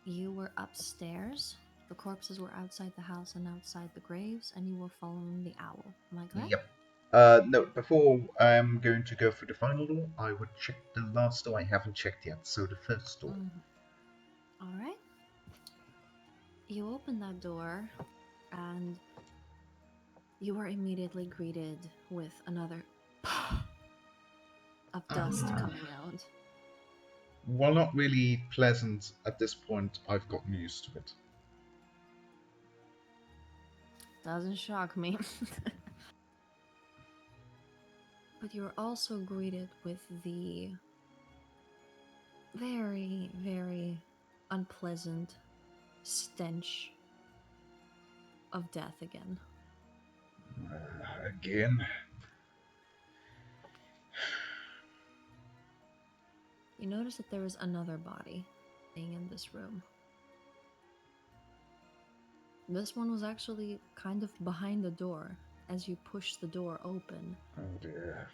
You were upstairs. The corpses were outside the house and outside the graves, and you were following the owl. Am I correct? Yep. No, before I'm going to go for the final door, I would check the last door I haven't checked yet, so the first door. All right. You open that door, and you are immediately greeted with another of dust Ah. coming out. While not really pleasant at this point, I've gotten used to it. Doesn't shock me. But you're also greeted with the very, very unpleasant stench of death again. Again. You notice that there is another body being in this room. This one was actually kind of behind the door. As you push the door open, Oh dear.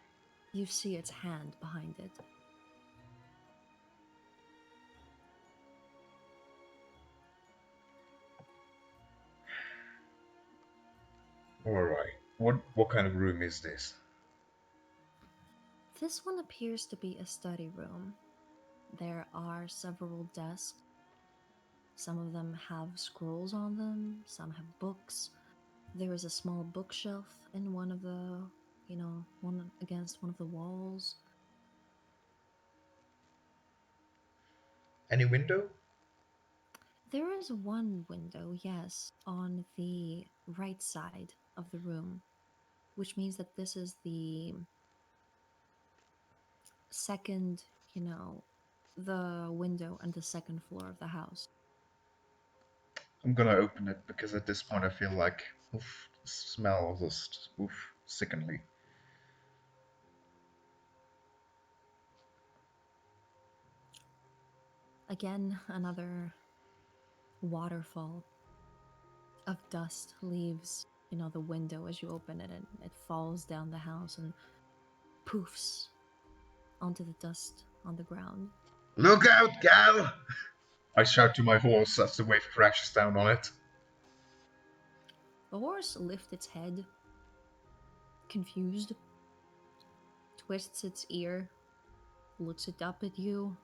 you see its hand behind it. Alright. What kind of room is this? This one appears to be a study room. There are several desks. Some of them have scrolls on them, some have books. There is a small bookshelf in one of the, one against one of the walls. Any window? There is one window, yes, on the right side of the room, which means that this is the second, the window on the second floor of the house. I'm gonna open it because at this point I feel like, oof, the smell just, oof, sickeningly. Again, another waterfall of dust leaves, the window as you open it, and it falls down the house and poofs onto the dust on the ground. Look out, gal! I shout to my horse as the wave crashes down on it. The horse lifts its head, confused, twists its ear, looks it up at you,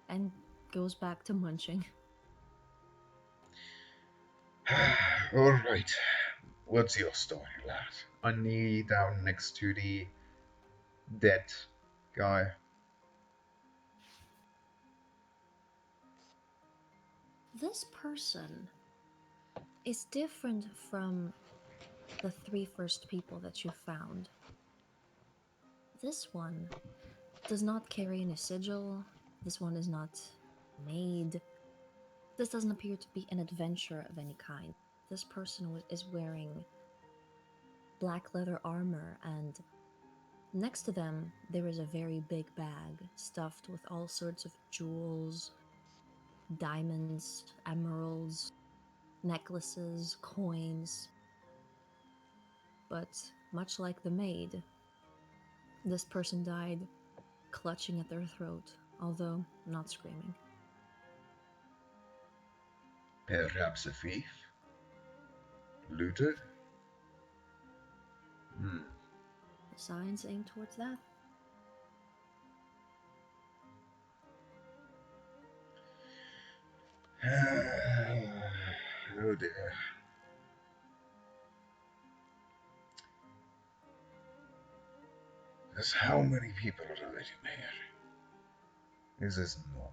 and goes back to munching. Alright. What's your story, lad? I knee down next to the dead guy. This person is different from the three first people that you found. This one does not carry any sigil. This one is not made. This doesn't appear to be an adventure of any kind. This person is wearing black leather armor, and next to them there is a very big bag stuffed with all sorts of jewels, diamonds, emeralds, necklaces, coins. But much like the maid, this person died clutching at their throat, although not screaming. Perhaps a thief? Looter? Hmm. The signs aim towards that. Oh dear. There's how many people are died in here? This isn't normal.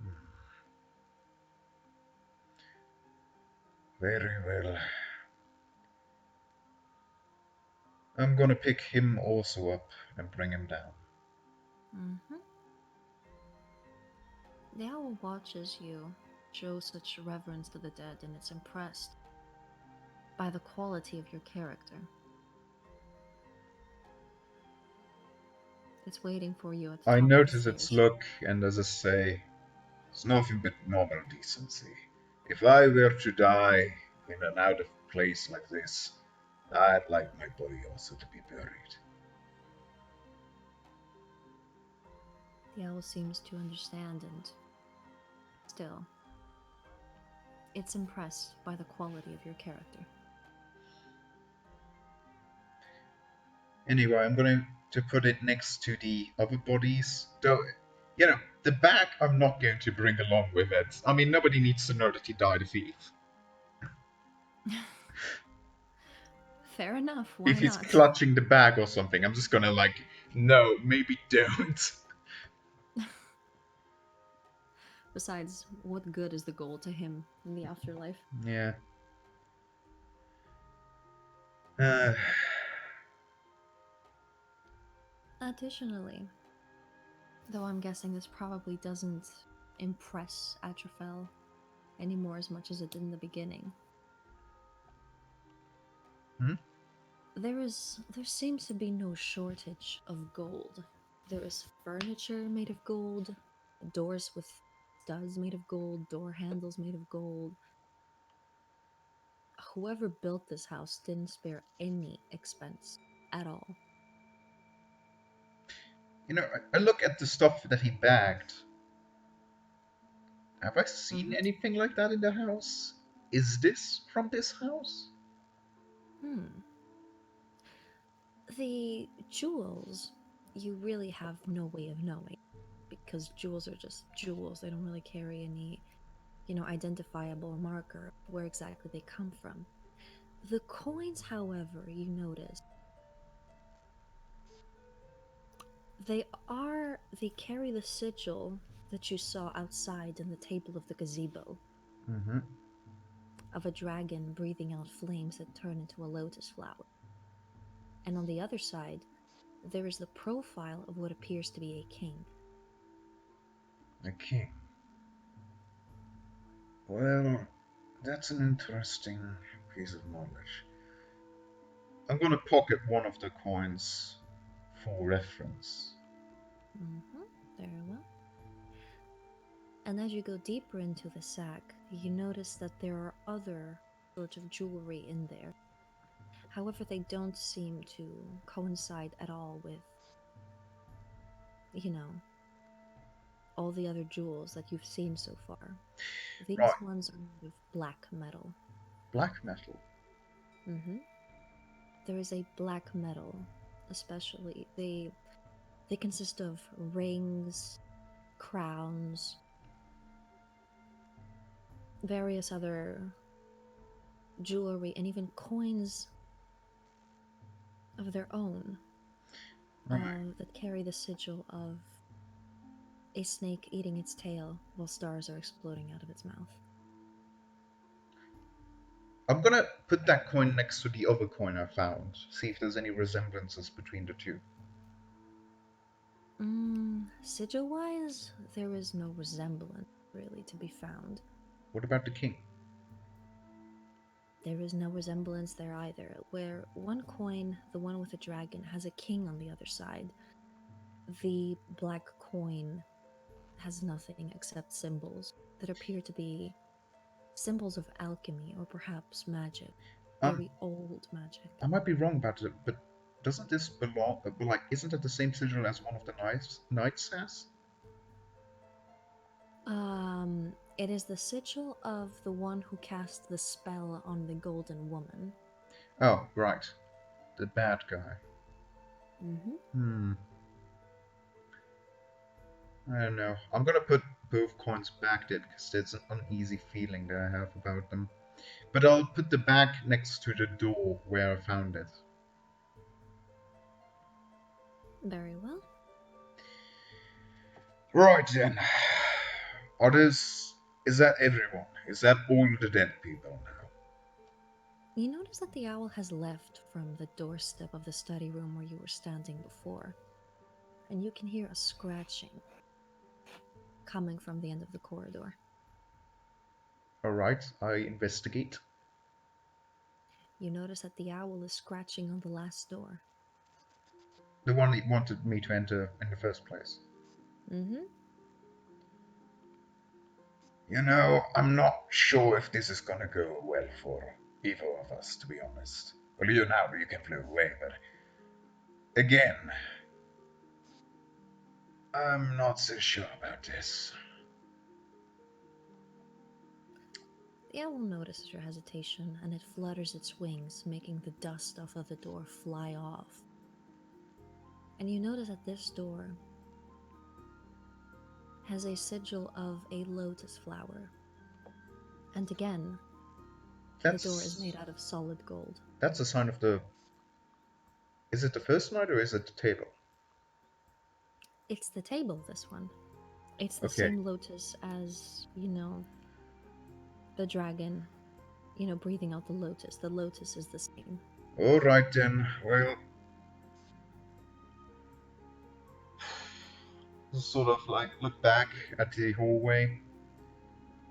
Hmm. Very well. I'm gonna pick him also up and bring him down. Mm-hmm. The owl watches you show such reverence to the dead, and it's impressed by the quality of your character. It's waiting for you at the I top of the notice its stairs. look, and as I say, it's nothing but normal decency. If I were to die in an out of place like this, I'd like my body also to be buried. The owl seems to understand, and still, it's impressed by the quality of your character. Anyway, I'm going to put it next to the other bodies. Though, you know, the bag I'm not going to bring along with it. I mean, nobody needs to know that he died a thief. Fair enough, why If he's not? clutching the bag or something, I'm just gonna like, no, maybe don't. Besides, what good is the gold to him in the afterlife? Yeah. Uh, Additionally, though I'm guessing this probably doesn't impress Atrafel anymore as much as it did in the beginning. hmm? There seems to be no shortage of gold. There is furniture made of gold, doors with studs made of gold, door handles made of gold. Whoever built this house didn't spare any expense at all. You know, I look at the stuff that he bagged. Have I seen Hmm. anything like that in the house? Is this from this house? Hmm. The jewels, you really have no way of knowing because jewels are just jewels. They don't really carry any, identifiable marker of where exactly they come from. The coins, however, you notice, they carry the sigil that you saw outside in the table of the gazebo Mm-hmm. of a dragon breathing out flames that turn into a lotus flower. And on the other side, there is the profile of what appears to be a king. Okay. Well, that's an interesting piece of knowledge. I'm gonna pocket one of the coins for reference. Mm-hmm. Very well. And as you go deeper into the sack, you notice that there are other sorts of jewelry in there. However, they don't seem to coincide at all with, you know, all the other jewels that you've seen so far. Right, These ones are made of black metal. black metal. Hmm. There is a black metal, especially they consist of rings, crowns, various other jewelry, and even coins of their own Right. that carry the sigil of a snake eating its tail while stars are exploding out of its mouth. I'm gonna put that coin next to the other coin I found. See if there's any resemblances between the two. Sigil wise, there is no resemblance really to be found. What about the king? There is no resemblance there either, where one coin, the one with the dragon, has a king on the other side. The black coin has nothing except symbols that appear to be symbols of alchemy or perhaps magic. Um, Very old magic. I might be wrong about it, but doesn't this belong? Like, isn't it the same sigil as one of the knights has? It is the sigil of the one who cast the spell on the golden woman. Oh, right, the bad guy. Mm-hmm. Hmm. I don't know. I'm gonna put both coins back there because there's an uneasy feeling that I have about them. But I'll put the bag next to the door where I found it. Very well. Right then. Others, is that everyone? Is that all the dead people now? You notice that the owl has left from the doorstep of the study room where you were standing before, and you can hear a scratching coming from the end of the corridor. Alright, I investigate. You notice that the owl is scratching on the last door. The one that wanted me to enter in the first place. Mm-hmm. You know, I'm not sure if this is gonna go well for either of us, to be honest. Well, you now you can fly away, but again, I'm not so sure about this. The owl notices your hesitation and it flutters its wings, making the dust off of the door fly off. And you notice that this door has a sigil of a lotus flower. And again, the door is That's made out of solid gold. that's a sign of the. Is it the first night or is it the table? It's the table, this one. It's the Okay. same lotus as, the dragon, breathing out the lotus. The lotus is the same. All right then. Well, sort of like look back at the hallway,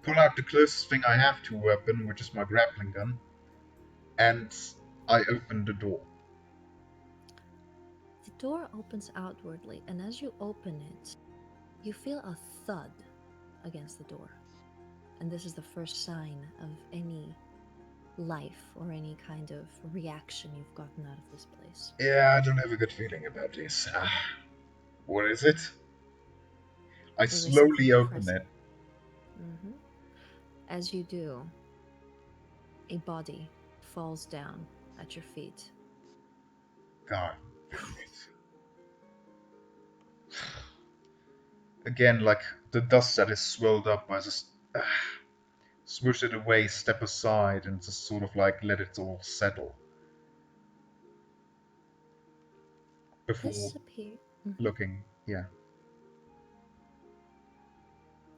pull out the closest thing I have to a weapon, which is my grappling gun, and I open the door. The door opens outwardly, and as you open it, you feel a thud against the door. And this is the first sign of any life or any kind of reaction you've gotten out of this place. Yeah, I don't have a good feeling about this. What is it? I There is something slowly open present. it. hmm As you do, a body falls down at your feet. God damn it. Again, like the dust that is swelled up, I just swoosh it away, step aside, and just sort of like let it all settle before This appear. hmm looking. Yeah,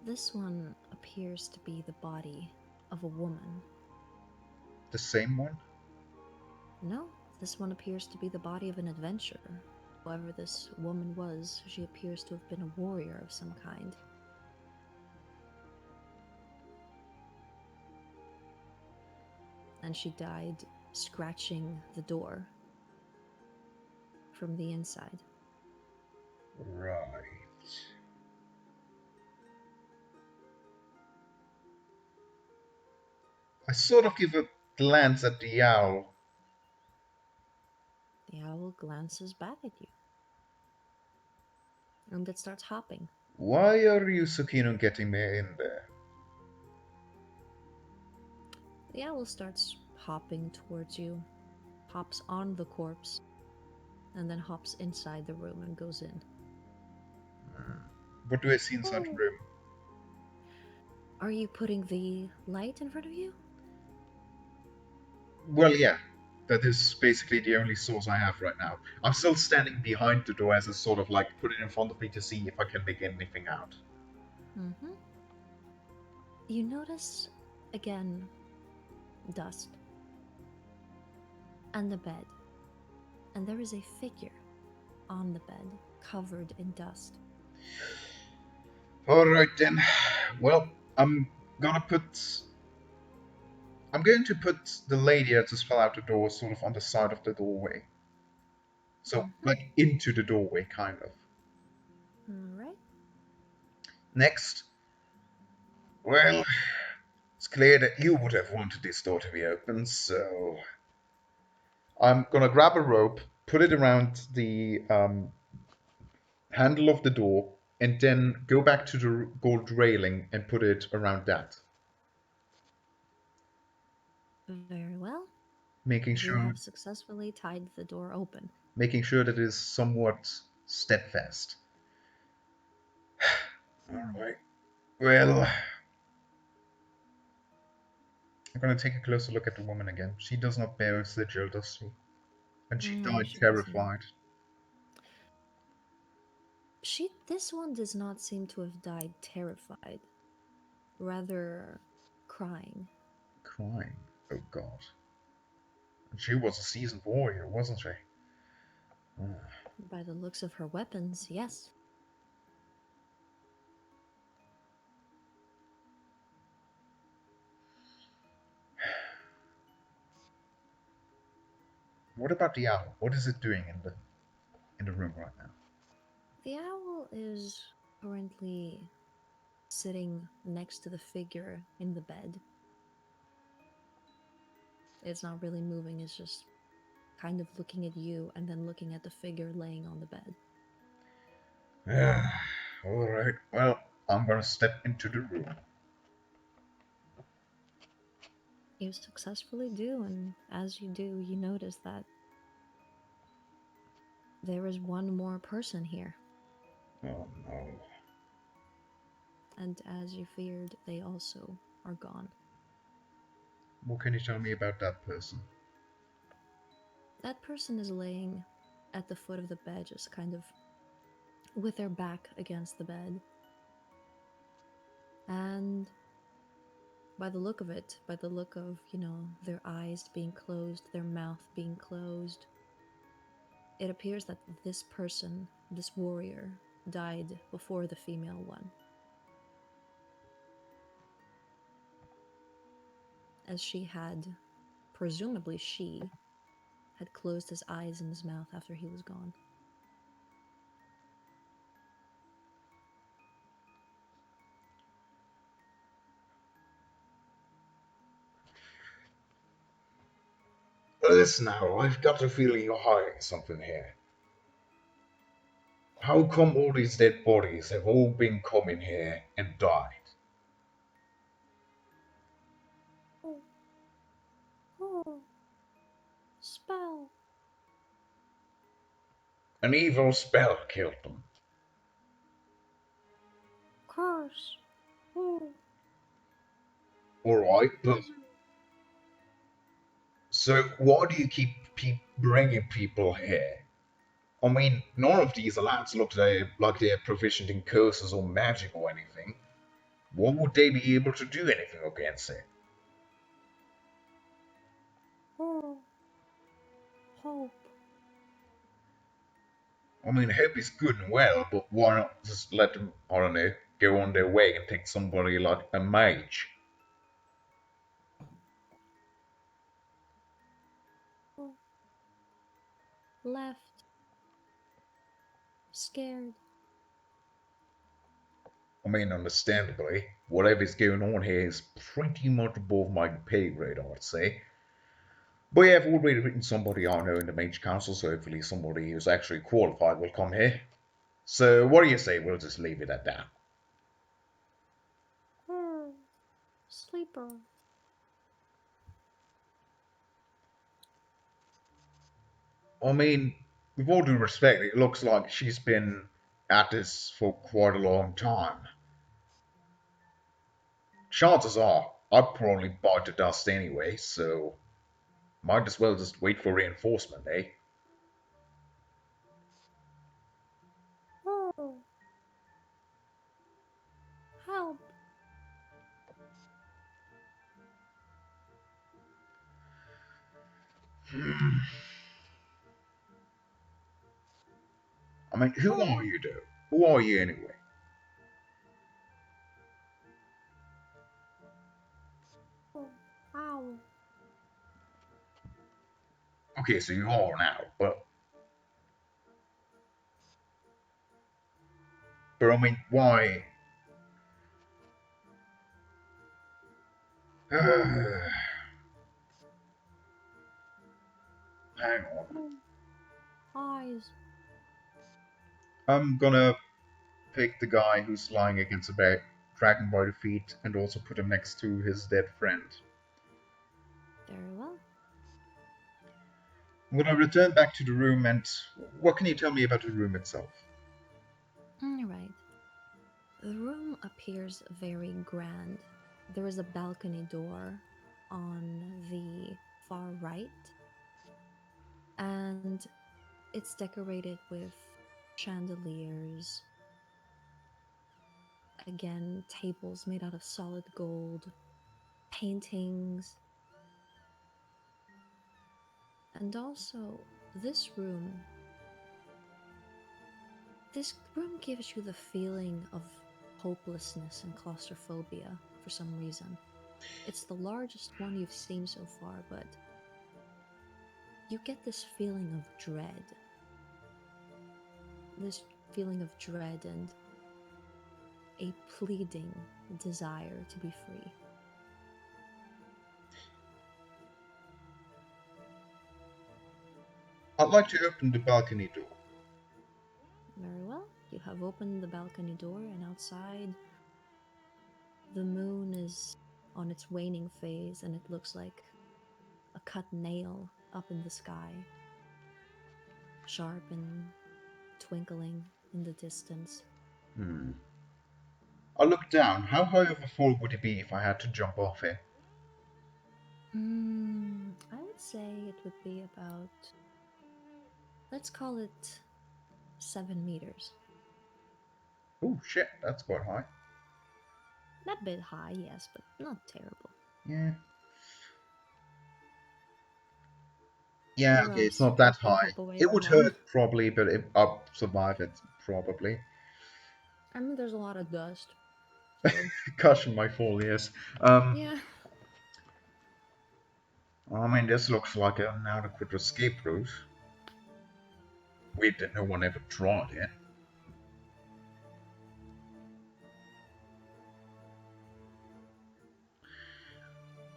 This one appears to be the body of a woman. the same one. No, this one appears to be the body of an adventurer. Whoever this woman was, she appears to have been a warrior of some kind. And she died scratching the door from the inside. Right. I sort of give a glance at the owl. The owl glances back at you, and it starts hopping. Why are you so keen on getting me in there? The owl starts hopping towards you, hops on the corpse, and then hops inside the room and goes in. Hmm. What do I see inside the Oh. room? Are you putting the light in front of you? Well, yeah. That is basically the only source I have right now. I'm still standing behind the door as a sort of like put it in front of me to see if I can make anything out. Mm-hmm. You notice, again, dust and the bed, and there is a figure on the bed covered in dust. Alright then. Well, gonna put. I'm going to put the lady that just fell out the door sort of on the side of the doorway. So, Mm-hmm. like into the doorway, kind of. All right. Next, well, it's clear that you would have wanted this door to be open, so I'm gonna grab a rope, put it around the handle of the door, and then go back to the gold railing and put it around that, Very well. making You sure have successfully tied the door open. making sure that it is somewhat steadfast. All Hmm. right. Well, I'm gonna take a closer look at the woman again. She does not bear a sigil, does she? And she No, died she does not. terrified, This one does not seem to have died terrified, rather crying. crying. Oh God. And she was a seasoned warrior, wasn't she? Ah. By the looks of her weapons, yes. What about the owl? What is it doing in the room right now? The owl is currently sitting next to the figure in the bed. It's not really moving, it's just kind of looking at you and then looking at the figure laying on the bed. Alright, well, I'm gonna step into the room. You successfully do, and as you do, you notice that there is one more person here. Oh no. And as you feared, they also are gone. What can you tell me about that person? That person is laying at the foot of the bed, just kind of with their back against the bed. And by the look of it, by the look of, their eyes being closed, their mouth being closed, it appears that this person, this warrior, died before the female one. As presumably she, had closed his eyes and his mouth after he was gone. Listen now, I've got a feeling you're hiding something here. How come all these dead bodies have all been coming here and died? Oh, oh, spell, An evil spell killed them. curse, oh, Alright, but wizard. so why do you keep bringing people here? I mean, none of these lads look like they're proficient in curses or magic or anything. Why would they be able to do anything against it? Oh, hope. I mean, hope is good and well, but why not just let them, I don't know, go on their way and take somebody like a mage? Oh, left, scared. I mean, understandably, whatever's going on here is pretty much above my pay grade, I'd say. But yeah, I've already written somebody I know in the Mage Council, so hopefully somebody who's actually qualified will come here. So what do you say? We'll just leave it at that. Oh, sleeper. I mean, with all due respect, it looks like she's been at this for quite a long time. Chances are, I'd probably bite the dust anyway, so might as well just wait for reinforcement, eh? Oh, help. Hmm. I mean, who are Oh, you, though? Who are you anyway? oh, ow. Okay, so you are now, but I mean, why? Hang on. Oh, eyes. I'm gonna pick the guy who's lying against a bed, drag him by the feet, and also put him next to his dead friend. Very well. I'm gonna return back to the room, and what can you tell me about the room itself? All right. The room appears very grand. There is a balcony door on the far right, and it's decorated with chandeliers, again, tables made out of solid gold, paintings, and also this room gives you the feeling of hopelessness and claustrophobia for some reason. It's the largest one you've seen so far, but you get this feeling of dread. This feeling of dread and a pleading desire to be free. I'd like to open the balcony door. Very well. You have opened the balcony door, and outside, the moon is on its waning phase, and it looks like a cut nail up in the sky, sharp and twinkling in the distance. Hmm. I look down. How high of a fall would it be if I had to jump off it? I would say it would be about, let's call it 7 meters. Oh shit, that's quite high. A bit high, yes, but not terrible. Yeah. Yeah, Or okay, it's else not that drop the high. cup away It from would mom. hurt probably, but I'll survive it probably. I mean, there's a lot of dust, so Cushion my fall, yes. Um, yeah. I mean, this looks like an adequate escape route. Weird that no one ever tried it.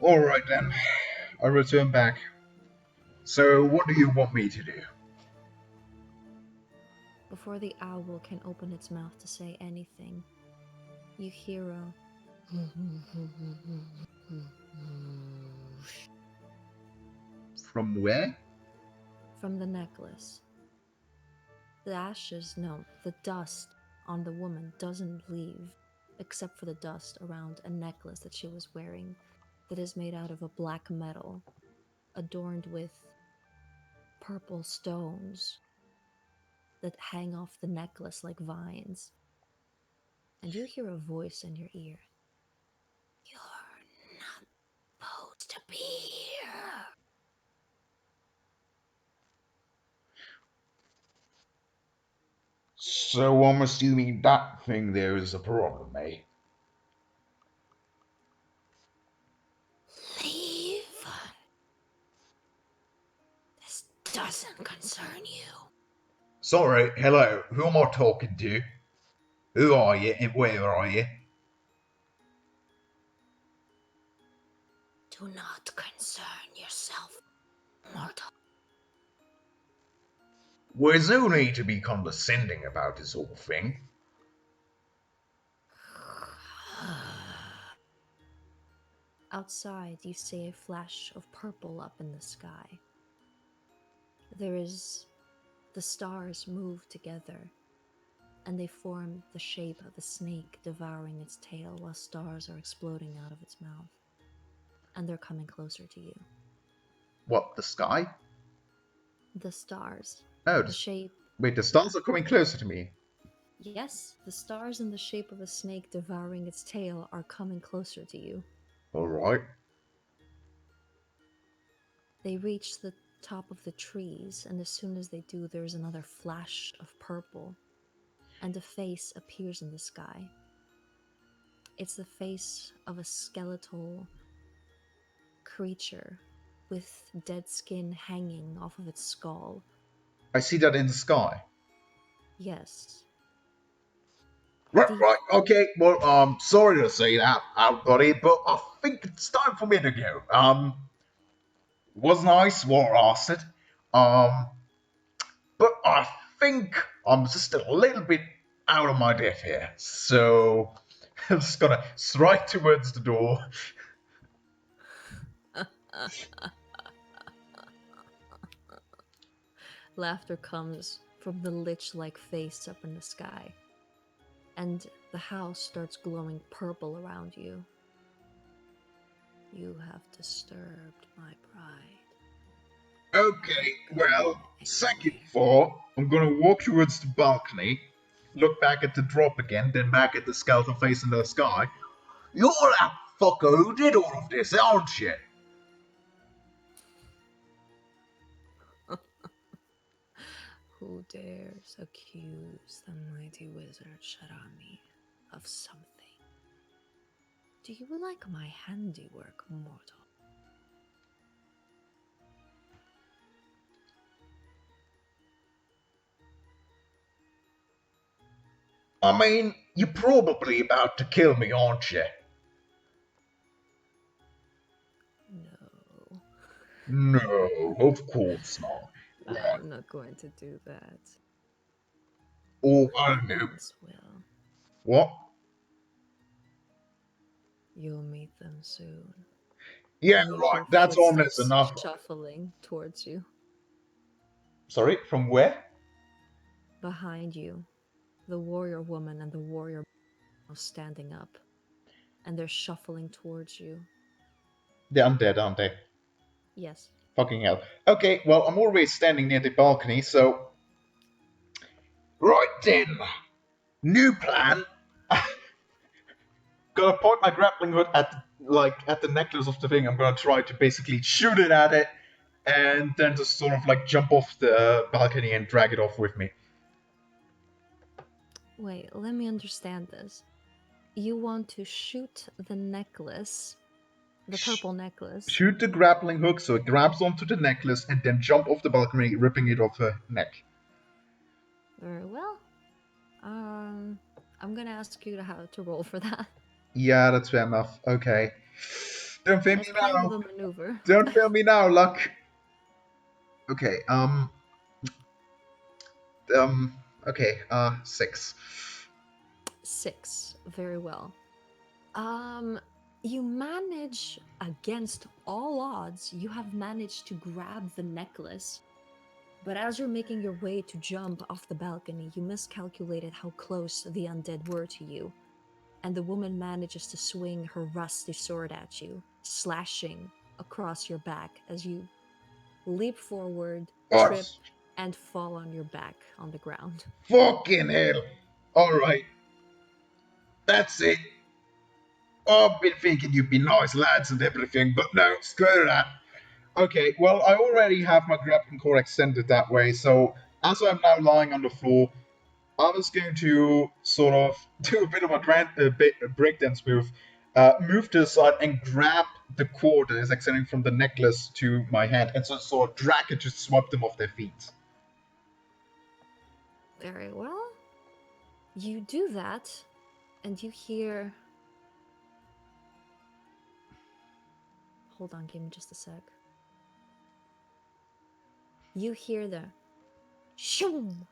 Alright then, I return back. So, what do you want me to do? Before the owl can open its mouth to say anything, you hear a From where? from the necklace. The ashes, no, the dust on the woman doesn't leave, except for the dust around a necklace that she was wearing that is made out of a black metal, adorned with purple stones that hang off the necklace like vines. And you hear a voice in your ear. You're not supposed to be here. So, I'm assuming that thing there is a problem, eh? Leave. This doesn't concern you. Sorry, hello, who am I talking to? Who are you and where are you? Do not concern yourself, mortal. There's no need to be condescending about this whole thing. Outside, you see a flash of purple up in the sky. There is. The stars move together, and they form the shape of a snake devouring its tail while stars are exploding out of its mouth. And they're coming closer to you. What, the sky? The stars. Oh, The shape. wait, the Yeah. stars are coming closer to me. Yes, the stars in the shape of a snake devouring its tail are coming closer to you. Alright. They reach the top of the trees, and as soon as they do, there's another flash of purple, and a face appears in the sky. It's the face of a skeletal creature with dead skin hanging off of its skull. I see that in the sky. Yes, Right, deep. right, okay. Well, sorry to say that, buddy, but I think it's time for me to go. It was nice while it lasted. Um, but I think I'm just a little bit out of my depth here. So, I'm just gonna stride towards the door. Laughter comes from the lich like face up in the sky, and the house starts glowing purple around you. You have disturbed my pride. Okay, Go well, second away. floor. I'm gonna walk towards the balcony, look back at the drop again, then back at the skeleton face in the sky. You're that fucker who did all of this, aren't you? Who dares accuse the mighty wizard Sharami of something? Do you like my handiwork, mortal? I mean, you're probably about to kill me, aren't you? No, No, of course not. Right. I'm not going to do that. Or, My I don't know. goodness, Will. What? You'll meet them soon. Yeah, And you right, hear that's honest footsteps enough. shuffling towards you. Sorry, from where? Behind you, the warrior woman and the warrior are standing up, and they're shuffling towards you. They're undead, aren't they? Yes. Fucking hell. Okay, well, I'm always standing near the balcony, so. Right then. New plan. Gonna point my grappling hook at at the necklace of the thing. I'm gonna try to basically shoot it at it, and then just sort of like jump off the balcony and drag it off with me. Wait, let me understand this. You want to shoot the necklace, the Sh- purple necklace. Shoot the grappling hook so it grabs onto the necklace, and then jump off the balcony, ripping it off her neck. Very well. I'm gonna ask you to how to roll for that. Yeah, that's fair enough. Okay. Don't fail me That's kind of now. a maneuver. Don't fail me now, luck. Okay. Um. Okay. 6. 6. Very well. Um, you manage, against all odds, you have managed to grab the necklace. But as you're making your way to jump off the balcony, you miscalculated how close the undead were to you, and the woman manages to swing her rusty sword at you, slashing across your back as you leap forward, Oh, trip, and fall on your back on the ground. fucking hell. All right. That's it. I've been thinking you'd be nice lads and everything, but no, screw that. Okay, well, I already have my grappling core extended that way, so as I'm now lying on the floor, I was going to sort of do a bit of a breakdance move, move to the side and grab the cord that is extending from the necklace to my hand, and so sort of drag it to swap them off their feet. Very well. You do that, and you hear. Hold on, give me just a sec. You hear the shoom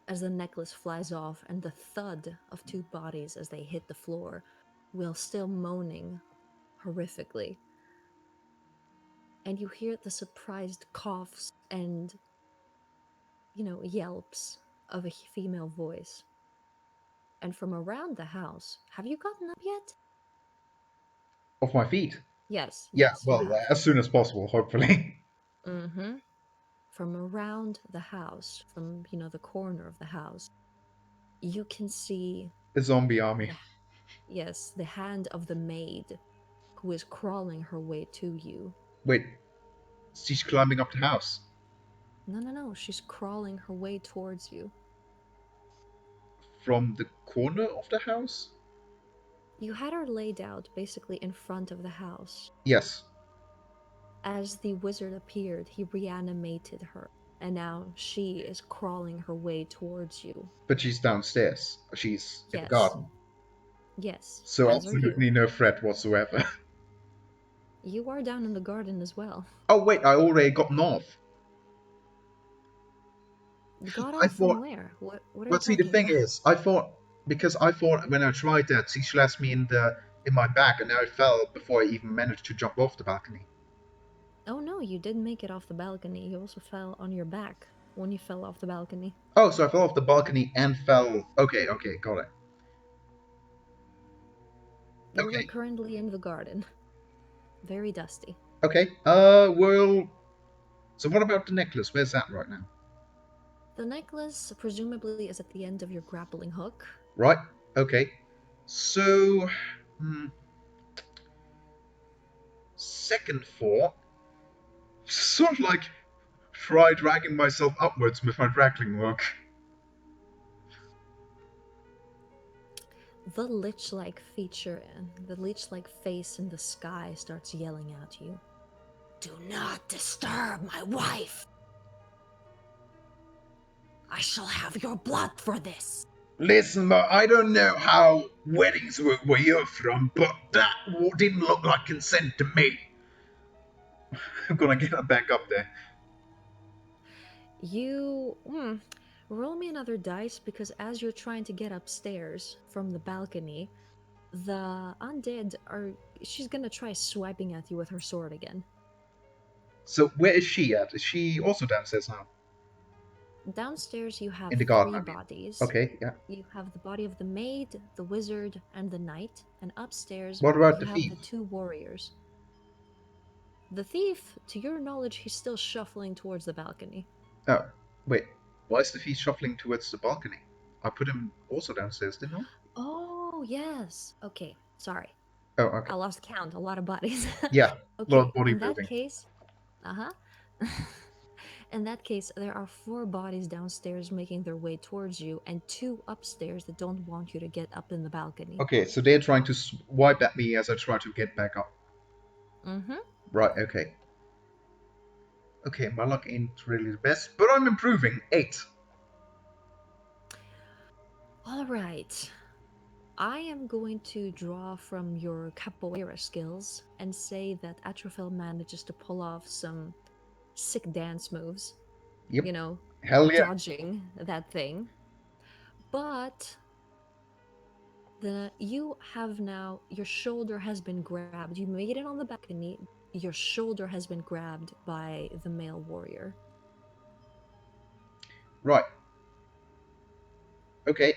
as the necklace flies off and the thud of two bodies as they hit the floor, while still moaning horrifically. And you hear the surprised coughs and, yelps of a female voice. And from around the house, have you gotten up yet? Off my feet. Yes, Yeah, yes, you well, have. as soon as possible, hopefully. Mm-hmm. From around the house, from, the corner of the house, you can see A zombie army. the, yes, the hand of the maid who is crawling her way to you. Wait, she's climbing up the house. No, no, no, she's crawling her way towards you. From the corner of the house? You had her laid out basically in front of the house. Yes, As the wizard appeared, he reanimated her, and now she is crawling her way towards you. but she's downstairs. She's in the Yes, garden. yes, So as are you. absolutely no threat whatsoever. You are down in the garden as well. Oh wait, I already got north. Got I off from thought. where? What are you Well, see, the talking thing about? is, I thought when I tried that, she slashed me in my back, and now I fell before I even managed to jump off the balcony. Oh no, you did make it off the balcony. You also fell on your back when you fell off the balcony. Oh, so I fell off the balcony and fell. Okay, okay, got it. You are Okay, currently in the garden. Very dusty. okay. Well, so what about the necklace? Where's that right now? The necklace presumably is at the end of your grappling hook. Right. Okay. So, hmm, second thought, sort of like try dragging myself upwards with my grappling hook. The lich-like feature and the lich-like face in the sky starts yelling at you. Do not disturb my wife! I shall have your blood for this! Listen, Mo, I don't know how weddings work where you're from, but that didn't look like consent to me. I'm gonna get her back up there. You Roll me another dice because as you're trying to get upstairs from the balcony, the undead are. She's gonna try swiping at you with her sword again. So where is she at? Is she also downstairs now? Downstairs, you have In the garden, three I mean. bodies. Okay, yeah. You have the body of the maid, the wizard, and the knight. And upstairs, What about you the have thief? the two warriors. The thief, to your knowledge, he's still shuffling towards the balcony. Oh, wait. Why is the thief shuffling towards the balcony? I put him also downstairs, didn't I? Oh, yes. Okay, sorry. Oh, okay. I lost count. A lot of bodies. Yeah, a lot of Okay, body in that moving. case, uh huh. In that case, there are four bodies downstairs making their way towards you, and two upstairs that don't want you to get up in the balcony. Okay, so they're trying to swipe at me as I try to get back up. Mm hmm. Right, okay. Okay, my luck ain't really the best, but I'm improving. 8. All right. I am going to draw from your capoeira skills and say that Atrophel manages to pull off some sick dance moves, Yep. you know, Hell yeah. dodging that thing. But the you have now your shoulder has been grabbed. You made it on the balcony. Your shoulder has been grabbed by the male warrior. Right. Okay.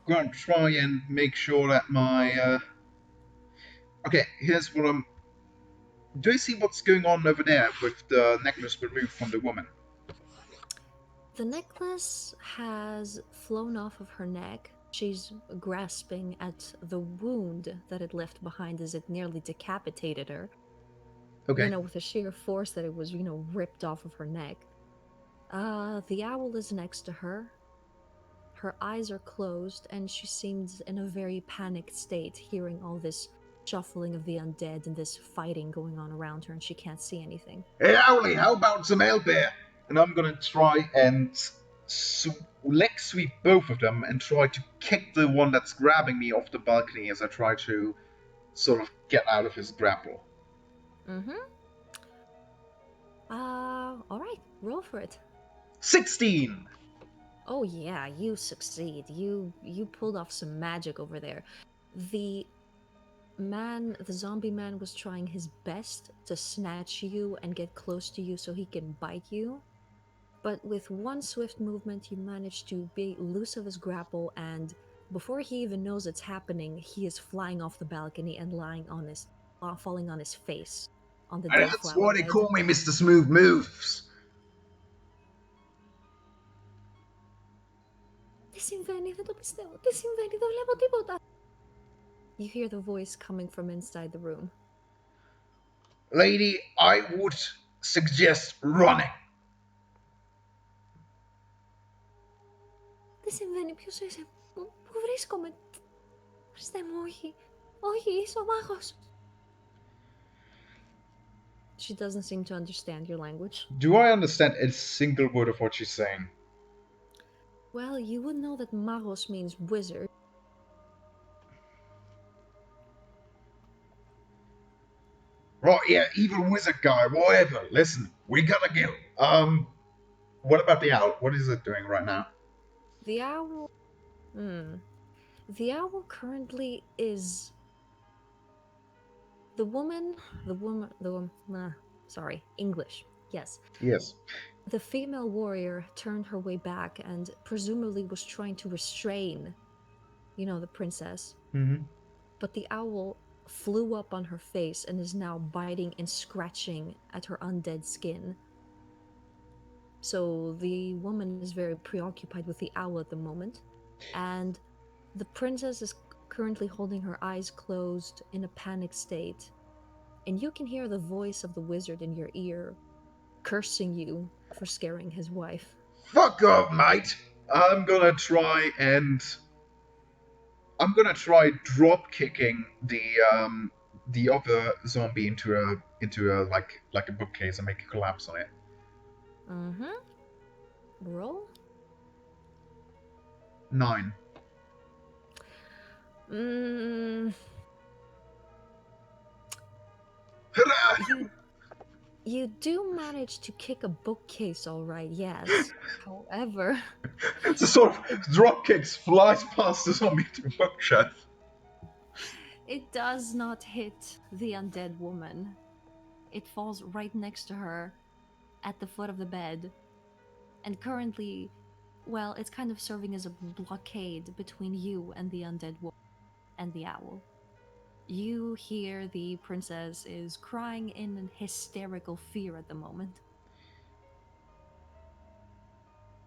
Gonna try and make sure that my okay, here's what I'm. Do you see what's going on over there with the necklace removed from the woman? The necklace has flown off of her neck. She's grasping at the wound that it left behind as it nearly decapitated her, Okay. with the sheer force that it was, ripped off of her neck. The owl is next to her. Her eyes are closed, and she seems in a very panicked state, hearing all this shuffling of the undead and this fighting going on around her, and she can't see anything. Hey, Owly, how about some help here? And I'm gonna try and leg sweep both of them and try to kick the one that's grabbing me off the balcony as I try to sort of get out of his grapple. Mm-hmm. All right, roll for it. 16! Oh yeah, you succeed. You pulled off some magic over there. The the zombie man was trying his best to snatch you and get close to you so he can bite you. But with one swift movement, you manage to be loose of his grapple, and before he even knows it's happening, he is flying off the balcony and falling on his face on the And dead that's flower why they bed. call me Mr. Smooth Moves. Τι συμβαίνει, δεν το πιστεύω. Τι συμβαίνει, δεν βλέπω τίποτα. You hear the voice coming from inside the room. Lady, I would suggest running. Τι συμβαίνει, ποιος είσαι, πού βρίσκομαι. Χριστέ μου, όχι. Όχι, είσαι ο μάγος. She doesn't seem to understand your language. Do I understand a single word of what she's saying? Well, you would know that magos means wizard. Right, yeah, evil wizard guy, whatever. Listen, we gotta go. What about the owl? What is it doing right now? The owl. Hmm. The owl currently is the woman. The woman. Sorry, English. Yes. Yes. The female warrior turned her way back and presumably was trying to restrain, the princess. Mm-hmm. But the owl flew up on her face and is now biting and scratching at her undead skin. So the woman is very preoccupied with the owl at the moment, and the princess is currently holding her eyes closed in a panic state. And you can hear the voice of the wizard in your ear, cursing you for scaring his wife. Fuck off, mate. I'm gonna try and drop kicking the other zombie into a like a bookcase and make a collapse on it. Mm-hmm. Roll. 9. Mm, you You do manage to kick a bookcase, all right, yes. However, It's a sort it of drop kicks, flies past the zombie to the bookshelf. it does not hit the undead woman. It falls right next to her at the foot of the bed, and currently, well, it's kind of serving as a blockade between you and the undead woman and the owl. You hear the princess is crying in hysterical fear at the moment.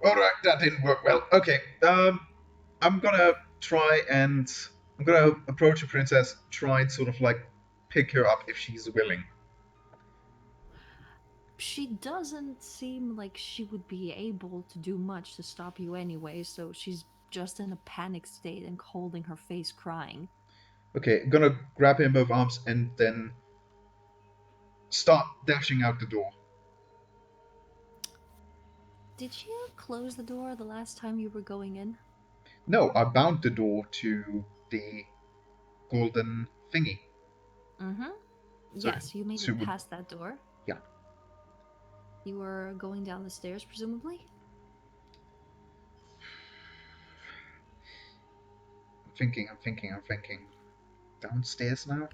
All right, that didn't work well. Okay, I'm gonna try and I'm gonna approach the princess, try and sort of like pick her up if she's willing. She doesn't seem like she would be able to do much to stop you anyway, so she's just in a panic state and holding her face crying. Okay, I'm gonna grab her in both arms and then start dashing out the door. Did you close the door the last time you were going in? No, I bound the door to the golden thingy. Mm-hmm. So, Yes, you made so it would, past that door. yeah. You were going down the stairs, presumably? I'm thinking. Downstairs now?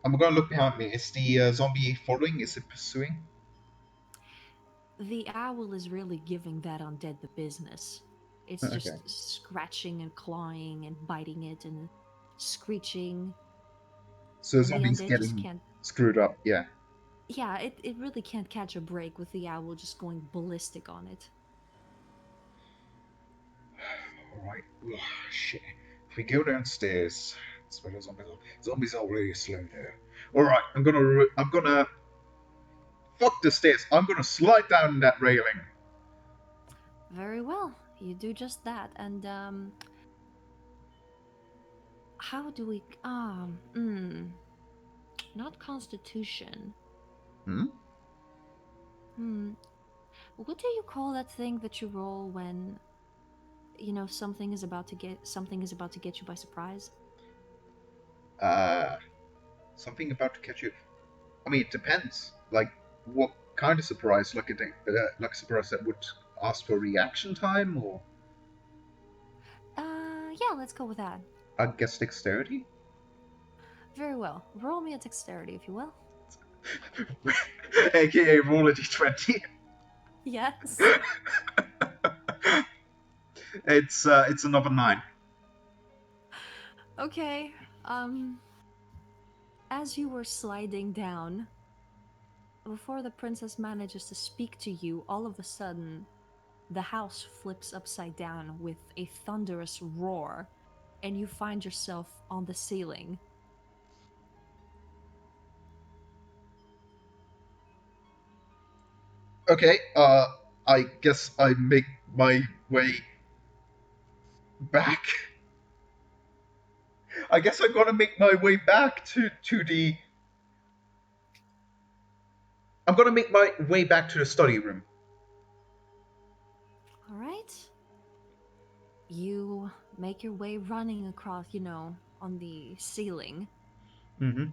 I'm gonna look behind me. Is the zombie following? Is it pursuing? The owl is really giving that undead the business. It's Okay. just scratching and clawing and biting it and screeching, So the and the zombie's undead just getting can't. screwed up, yeah. Yeah, it really can't catch a break with the owl just going ballistic on it. Alright. Ugh, shit. If we go downstairs, that's where the zombies are. Zombies are really slow there. Alright, I'm gonna fuck the stairs. I'm gonna slide down that railing. Very well, you do just that, and how do we? Not Constitution. Hmm? Hmm, what do you call that thing that you roll when something is about to get you by surprise? Uh something about to catch you. I mean, it depends. Like, what kind of surprise? Like a surprise that would ask for reaction time, or Yeah, let's go with that. I guess dexterity. Very well. Roll me a dexterity, if you will. AKA roll a d20. Yes. It's another 9. Okay. Um, as you were sliding down, before the princess manages to speak to you, all of a sudden, the house flips upside down with a thunderous roar, and you find yourself on the ceiling. Okay, I guess I make my way back. I guess I'm gonna make my way back to the. I'm gonna make my way back to the study room. All right. You make your way running across, on the ceiling. Mm-hmm.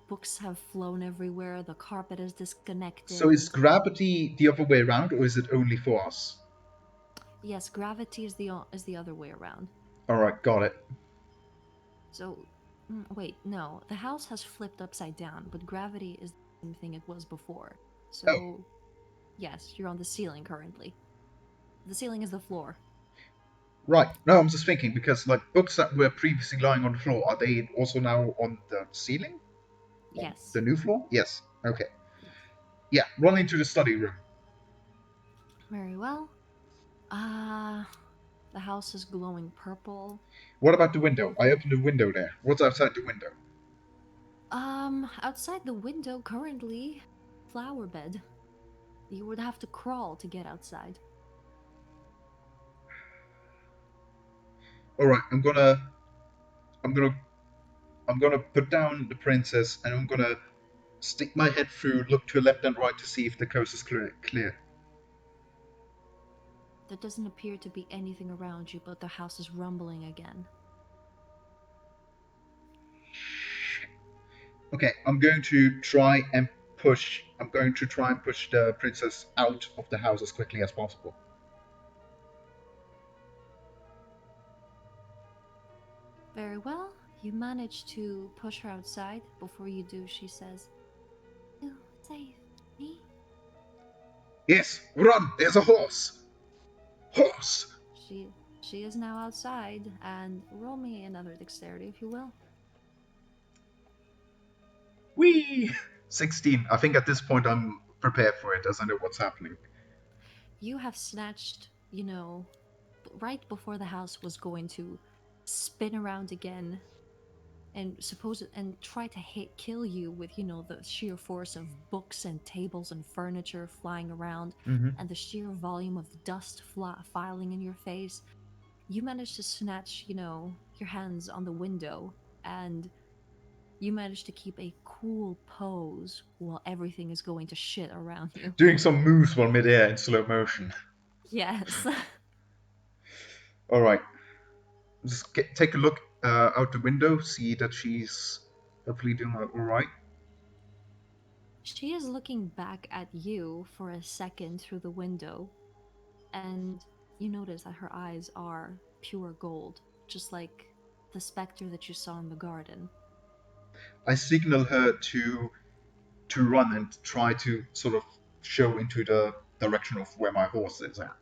Books have flown everywhere, the carpet is So is disconnected. gravity the other way around, or is it only for us? Yes, gravity is the other way around. All right, got it. So, wait, no, the house has flipped upside down, but gravity is the same thing it was before. Oh, So, yes, you're on the ceiling currently. The ceiling is the floor. right. No, I'm just thinking because like books that were previously lying on the floor, are they also now on the ceiling? On the Yes. new floor? Yes. Okay. Yes. Yeah, run into the study room. Very well. Ah, the house is glowing purple. What about the window? I opened the window there. What's outside the window? Outside the window currently, flower bed. You would have to crawl to get outside. All right, I'm gonna, I'm gonna put down the princess, and I'm gonna stick my head through, look to left and right to see if the coast is clear. There doesn't appear to be anything around you, but the house is rumbling again. Okay, I'm going to try and push. I'm going to try and push the princess out of the house as quickly as possible. Very well. You manage to push her outside. Before you do, she says, "You save me?" Yes, run! There's a horse. Horse. She is now outside, and roll me another dexterity, if you will. Whee! 16. I think at this point I'm prepared for it as I know what's happening. You have snatched, right before the house was going to spin around again and try to kill you with the sheer force of books and tables and furniture flying around Hmm. and the sheer volume of dust filing in your face. You manage to snatch your hands on the window, and you manage to keep a cool pose while everything is going to shit around you. Doing some moves while midair in slow motion. Yes. All right, take a look out the window, see that she's hopefully doing all right. She is looking back at you for a second through the window, and you notice that her eyes are pure gold, just like the specter that you saw in the garden. I signal her to run and try to sort of show into the direction of where my horse is at.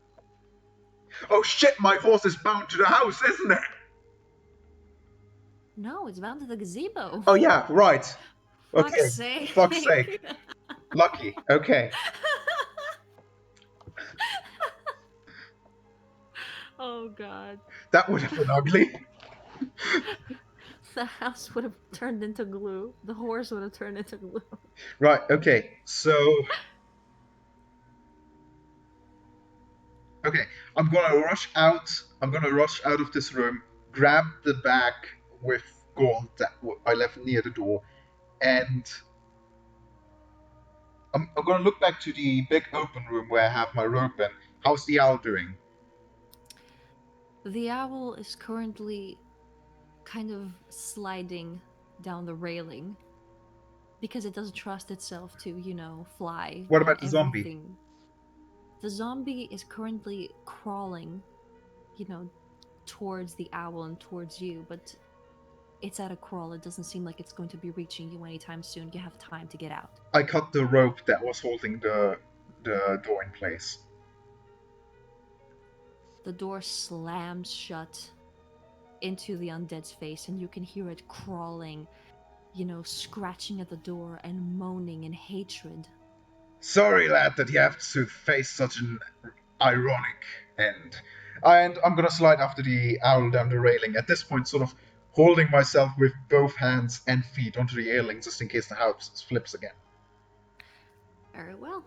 Oh shit! My horse is bound to the house, isn't it? No, it's bound to the gazebo. Oh yeah, right. Fuck's Okay. Fuck's sake. sake. Lucky. Okay. Oh god. That would have been ugly. The house would have turned into glue. The horse would have turned into glue. Right. Okay. So okay, I'm gonna rush out. I'm gonna rush out of this room, grab the bag with gold that I left near the door, and I'm gonna look back to the big open room where I have my rope in. How's the owl doing? The owl is currently kind of sliding down the railing because it doesn't trust itself to, fly What and about the zombie? everything. The zombie is currently crawling, you know, towards the owl and towards you, but it's at a crawl. It doesn't seem like it's going to be reaching you anytime soon. You have time to get out. I cut the rope that was holding the door in place. The door slams shut into the undead's face, and you can hear it crawling, scratching at the door and moaning in hatred. Sorry, lad, that you have to face such an ironic end. And I'm gonna slide after the owl down the railing. At this point, sort of holding myself with both hands and feet onto the railing just in case the house flips again. Very well.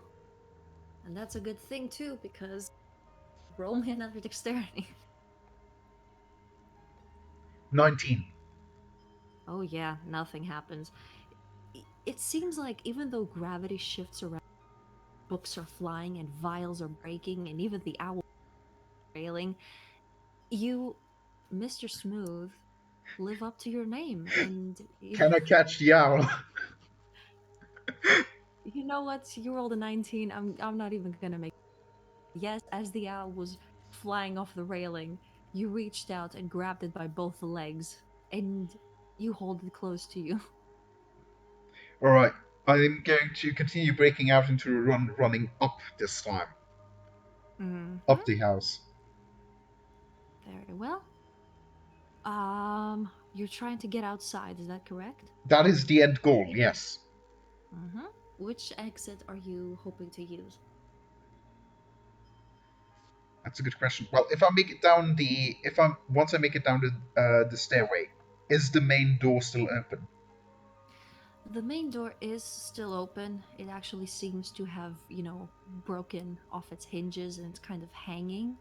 And that's a good thing, too, because roll me another dexterity. 19. Oh, yeah, nothing happens. It seems like even though gravity shifts around, books are flying and vials are breaking, and even the owl is railing, you, Mr. Smooth, live up to your name. And Can I catch the owl? you know what? You rolled a 19. I'm not even gonna make. Yes, as the owl was flying off the railing, you reached out and grabbed it by both legs, and you hold it close to you. Alright, I'm going to continue breaking out into a run, running up this time. Mm-hmm. Up the house. Very well. You're trying to get outside, is that correct? That is the end goal, yes. Mm-hmm. Which exit are you hoping to use? That's a good question. Well, if I make it down the, if I'm once I make it down the stairway, is the main door still open? The main door is still open. It actually seems to have, broken off its hinges and it's kind of hanging.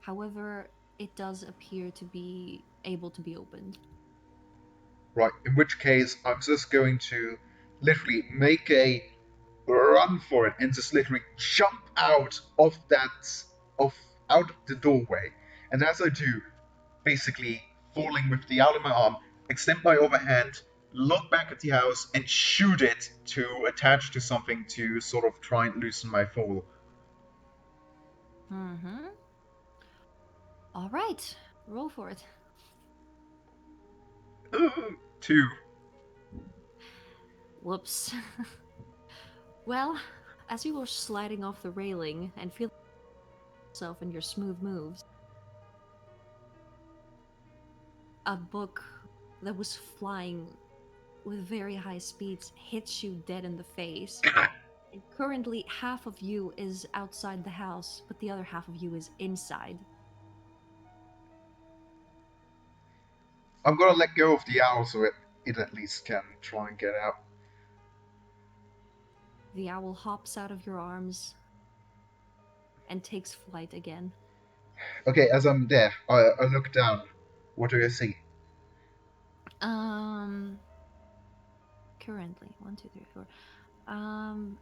However, it does appear to be able to be opened. Right. In which case, I'm just going to literally make a run for it and just literally jump out of of out of the doorway. And as I do, basically falling with the out of my arm, extend my overhand, look back at the house, and shoot it to attach to something to sort of try and loosen my fall. Mm-hmm. All right, roll for it. Two. Whoops. Well, as you were sliding off the railing and feeling yourself in your smooth moves, a book that was flying with very high speeds hits you dead in the face. And currently, half of you is outside the house, but the other half of you is inside. I'm gonna let go of the owl so it at least can try and get out. The owl hops out of your arms and takes flight again. Okay, as I'm there, I look down. What do I see? Um, currently, one, two, three, four.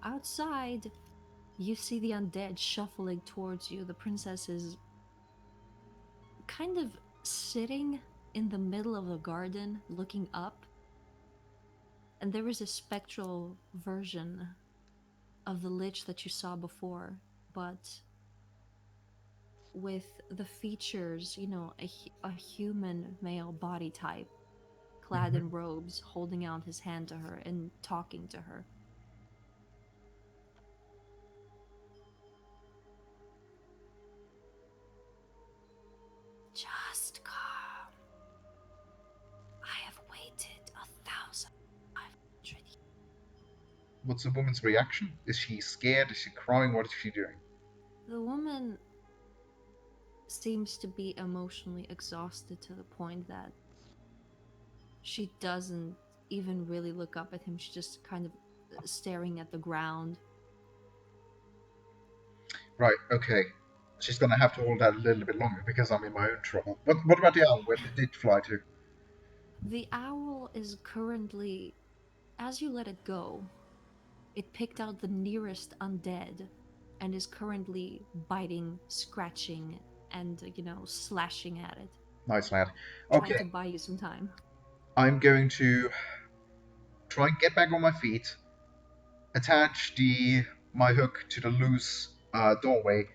Outside, you see the undead shuffling towards you. The princess is kind of sitting in the middle of the garden, looking up, and there is a spectral version of the lich that you saw before, but with the features, a human male body type, clad Mhm. in robes, holding out his hand to her and talking to her. Just come. I have waited 1,500 years. What's the woman's reaction? Is she scared? Is she crying? What is she doing? The woman seems to be emotionally exhausted to the point that she doesn't even really look up at him. She's just kind of staring at the ground. Right, okay. She's gonna have to hold out a little bit longer because I'm in my own trouble. What about the owl? Where did it fly to? The owl is currently, as you let it go, it picked out the nearest undead and is currently biting, scratching, and, slashing at it, Nice lad. trying Okay, to buy you some time. I'm going to try and get back on my feet, attach the my hook to the loose doorway,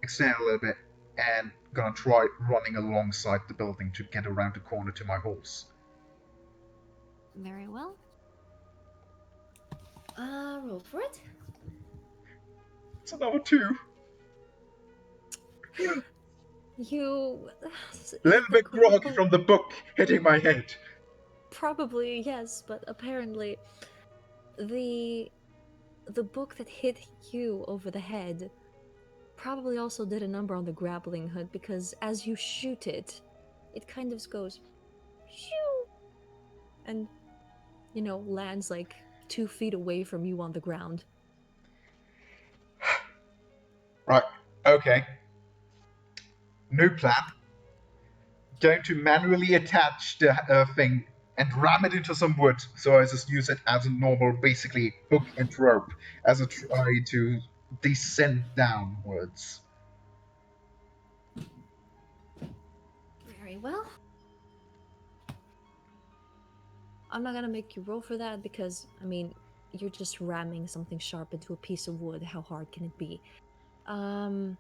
extend a little bit, and gonna try running alongside the building to get around the corner to my horse. Very well. Roll for it. It's another two. A You. little The bit groggy grapple. from the book hitting my head. Probably, yes, but apparently, the the book that hit you over the head probably also did a number on the grappling hook because as you shoot it, it kind of goes shoo and lands like 2 feet away from you on the ground. Right, okay. New plan. Going to manually attach the thing and ram it into some wood. So I just use it as a normal, basically, hook and rope as I try to descend downwards. Very well. I'm not gonna make you roll for that because you're just ramming something sharp into a piece of wood. How hard can it be? Um,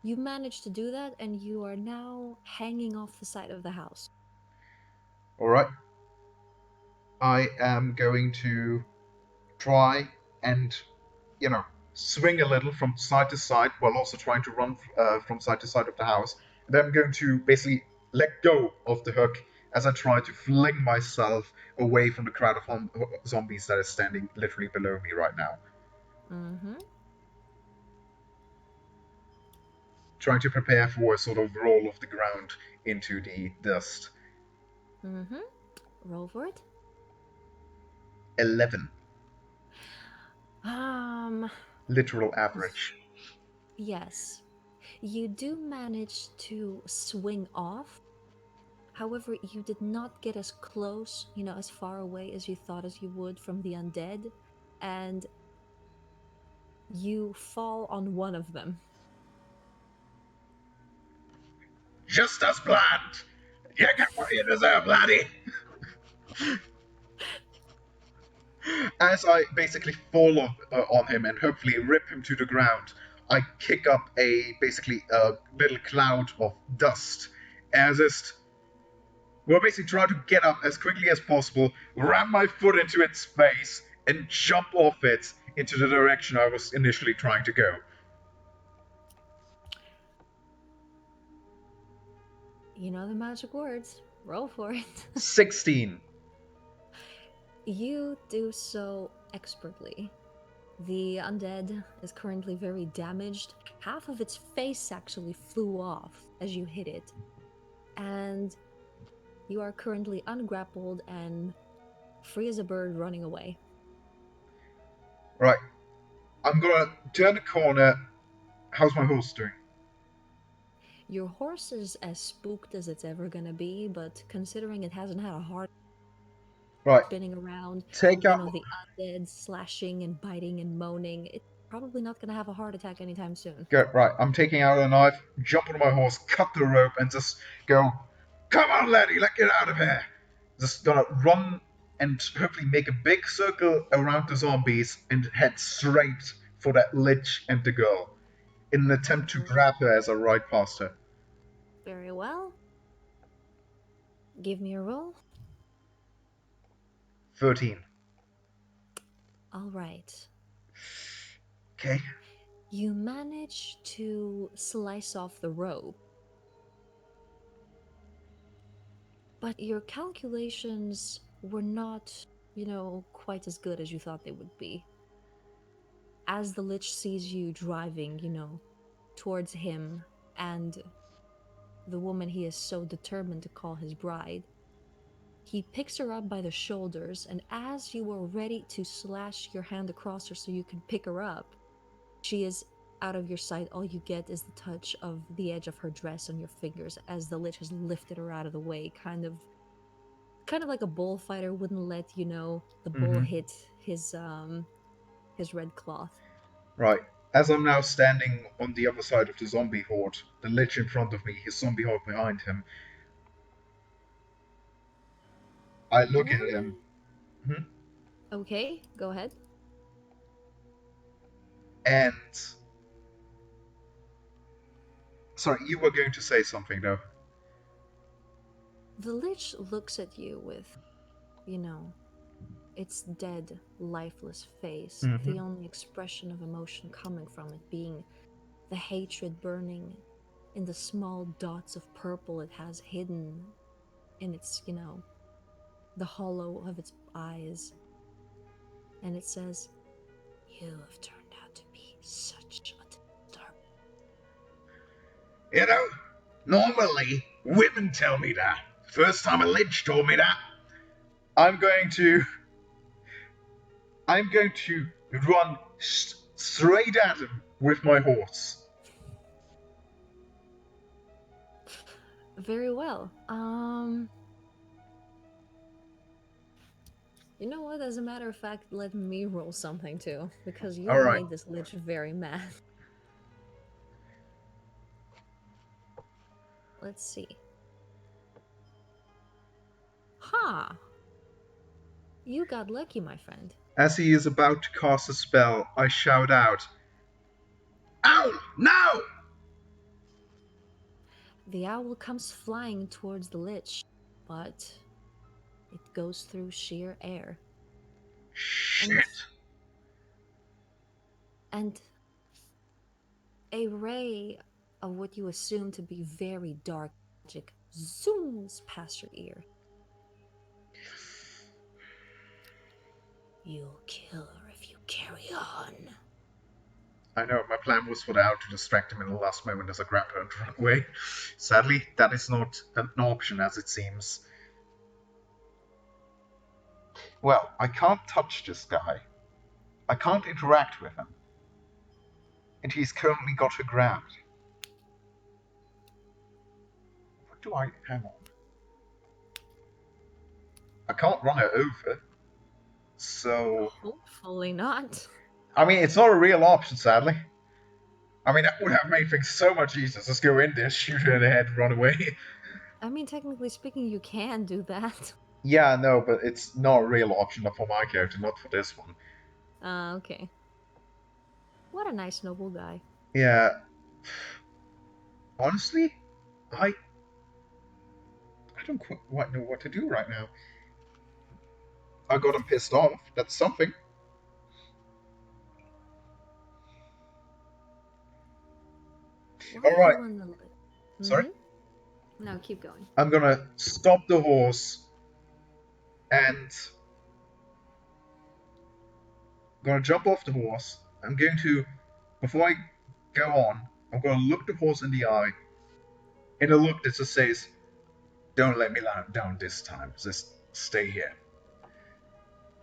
you managed to do that, and you are now hanging off the side of the house. Alright, I am going to try and, you know, swing a little from side to side while also trying to run from side to side of the house. And then I'm going to basically let go of the hook as I try to fling myself away from the crowd of zombies that is standing literally below me right now. Mm-hmm. Trying to prepare for a sort of roll of the ground into the dust. Mm-hmm. Roll for it. 11. Um, Literal average. yes. You do manage to swing off. However, you did not get as close, as far away as you thought as you would from the undead, and you fall on one of them. Just as planned! You get what you deserve, laddie! As I basically fall on him and hopefully rip him to the ground, I kick up basically a little cloud of dust. As just well, basically try to get up as quickly as possible, ram my foot into its face, and jump off it into the direction I was initially trying to go. You know the magic words. Roll for it. 16. You do so expertly. The undead is currently very damaged. Half of its face actually flew off as you hit it. And you are currently ungrappled and free as a bird running away. Right, I'm gonna turn the corner. How's my horse doing? Your horse is as spooked as it's ever gonna be, but considering it hasn't had a heart Right, spinning around, take out. the undead slashing and biting and moaning, it's probably not gonna have a heart attack anytime soon. Go, right, I'm taking out a knife, jump on my horse, cut the rope, and just go, come on, laddie, let's get out of here. Just gonna run and hopefully make a big circle around the zombies and head straight for that lich and the girl in an attempt to Alright, grab her as I ride past her. very well. Give me a roll. 13. Alright. Okay. You manage to slice off the rope, but your calculations were not, quite as good as you thought they would be. As the lich sees you driving, towards him and the woman he is so determined to call his bride, he picks her up by the shoulders, and as you are ready to slash your hand across her so you can pick her up, she is out of your sight. All you get is the touch of the edge of her dress on your fingers as the lich has lifted her out of the way, kind of like a bullfighter wouldn't let the bull Mm-hmm. hit his red cloth. Right. As I'm now standing on the other side of the zombie horde, the lich in front of me, his zombie horde behind him, I look at him. Um, Mhm. okay, go ahead. And sorry, you were going to say something though. The lich looks at you with, you know, its dead, lifeless face, Mm-hmm. the only expression of emotion coming from it being the hatred burning in the small dots of purple it has hidden in its, the hollow of its eyes. And it says, "You have turned out to be such a disturbance." You know, normally women tell me that. First time a lich told me that. I'm going to, I'm going to run straight at him with my horse. Very well. You know what? As a matter of fact, let me roll something too, because you All have right. made this lich very mad. Let's see. Ha! Huh. You got lucky, my friend. As he is about to cast a spell, I shout out, "Ow! No!" The owl comes flying towards the lich, but it goes through sheer air. And Shit. and a ray of what you assume to be very dark magic zooms past your ear. You'll kill her if you carry on. I know, my plan was for the owl to distract him in the last moment as I grab her and run away. Sadly, that is not an option as it seems. Well, I can't touch this guy. I can't interact with him. And he's currently got her grabbed. What do I. Hang on. I can't run her over. So. Hopefully not. I mean, it's not a real option, sadly. I mean, that would have made things so much easier. Just go in there, shoot her in the head, run away. I mean, technically speaking, you can do that. Yeah, no, but it's not a real option for my character, not for this one. Okay. What a nice, noble guy. Yeah, honestly, I I don't quite know what to do right now. I got him pissed off. That's something. Why All are right, you on the sorry. Mm-hmm. No, keep going. I'm gonna stop the horse and gonna jump off the horse. I'm going to, before I go on, I'm gonna look the horse in the eye in a look that just says, "Don't let me down this time. Just stay here."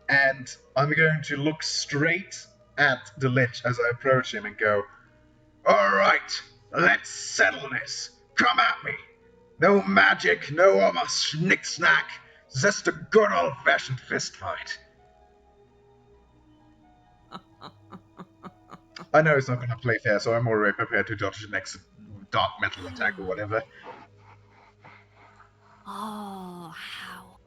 And I'm going to look straight at the lich as I approach him and go, "All right, let's settle this. Come at me. No magic, no other snick snack. Just a good old fashioned fist fight." I know it's not going to play fair, so I'm already prepared to dodge the next dark metal attack or whatever. Oh, how?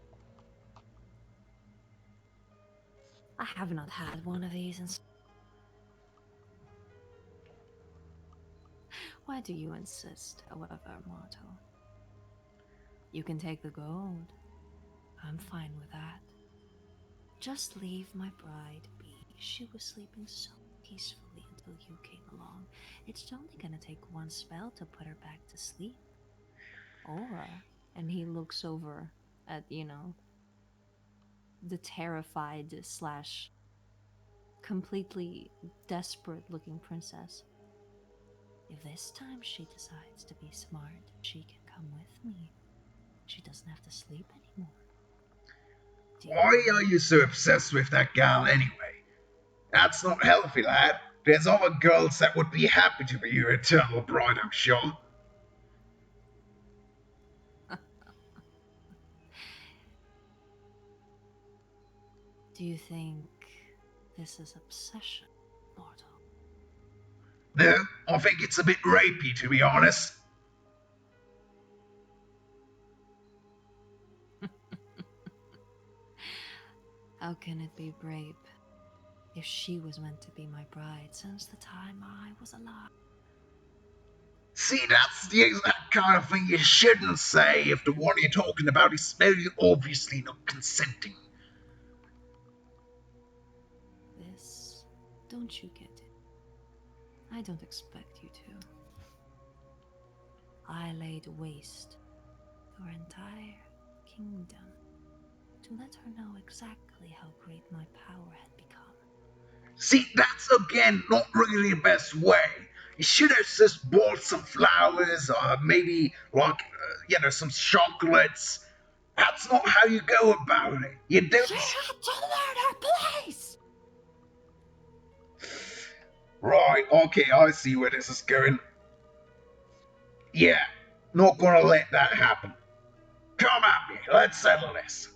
I have not had one of these in. Why do you insist, however, Mortal? You can take the gold. I'm fine with that. Just leave my bride be. She was sleeping so peacefully until you came along. It's only gonna take one spell to put her back to sleep. Or, and he looks over at, the terrified slash completely desperate looking princess. If this time she decides to be smart, she can come with me. She doesn't have to sleep anymore. Deal? Why are you so obsessed with that gal anyway? That's not healthy, lad. There's other girls that would be happy to be your eternal bride, I'm sure. Do you think this is obsession, mortal? No, I think it's a bit rapey, to be honest. How can it be rape if she was meant to be my bride since the time I was alive? See, that's the exact kind of thing you shouldn't say if the one you're talking about is very obviously not consenting. This, don't you get it? I don't expect you to. I laid waste your entire kingdom to let her know exactly how great my power had become. See, that's again not really the best way. You should have just bought some flowers or maybe, like, some chocolates. That's not how you go about it. You don't. She had to learn her place! Right, okay, I see where this is going. Yeah, not gonna let that happen. Come at me, let's settle this.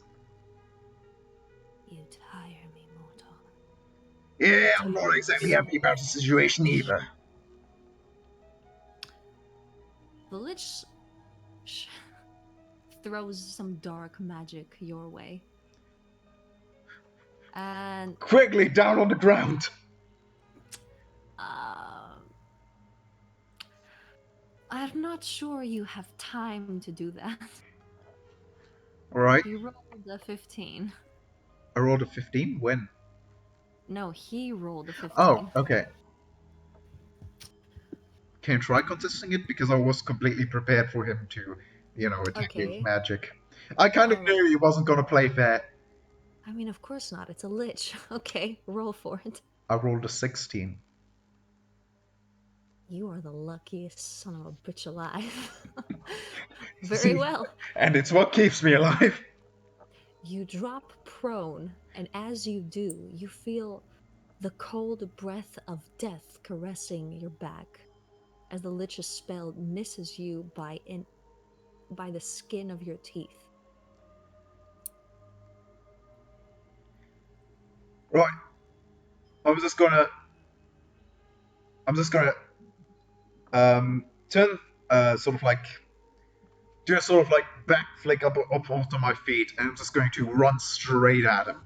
You tire me, mortal. Yeah, You I'm tire not me exactly so happy about the situation much. either. The Lich throws some dark magic your way. And Quickly, down on the ground. uh, I'm not sure you have time to do that. Alright, He rolled a 15. I rolled a 15. When? No, he rolled a Oh, 15. okay. Can you try contesting it? Because I was completely prepared for him to, attack me with Okay, magic. I kind of alright. knew he wasn't gonna play fair. I mean, of course not. It's a Lich. Okay, roll for it. I rolled a 16. You are the luckiest son of a bitch alive. Very See, well. and it's what keeps me alive. You drop prone, and as you do, you feel the cold breath of death caressing your back as the Lich's spell misses you by the skin of your teeth. Right, I'm just gonna, I'm just gonna turn, sort of like do a sort of like back flick up onto my feet, and I'm just going to run straight at him.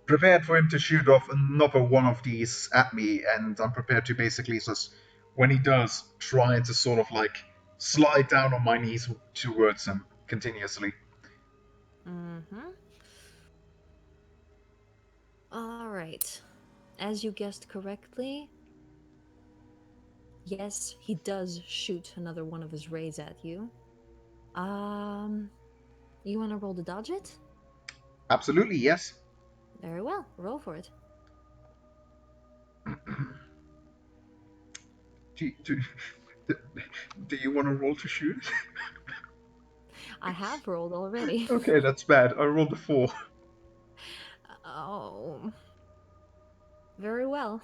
Prepared for him to shoot off another one of these at me, and I'm prepared to basically just, when he does, try to sort of like slide down on my knees towards him continuously. Mm-hmm. All right. As you guessed correctly, yes, he does shoot another one of his rays at you. Um, you want to roll to dodge it? Absolutely, yes. Very well. Roll for it. do, do, do you want to roll to shoot? I have rolled already. Okay, that's bad. I rolled a 4. Oh, very well.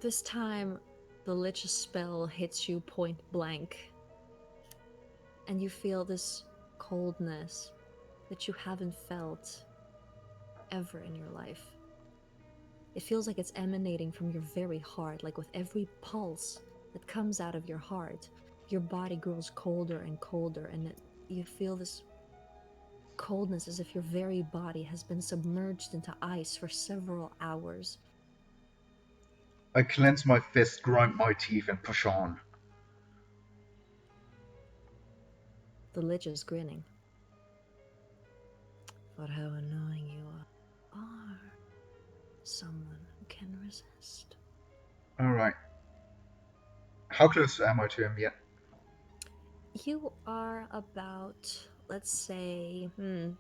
This time, the Lich's spell hits you point blank, and you feel this coldness that you haven't felt ever in your life. It feels like it's emanating from your very heart, like with every pulse that comes out of your heart, your body grows colder and colder, and you feel this coldness as if your very body has been submerged into ice for several hours. I clench my fist, grind my teeth, and push on. The Lich is grinning. For how annoying you are. Someone who can resist. Alright. How close am I to him yet? You are about, let's say 2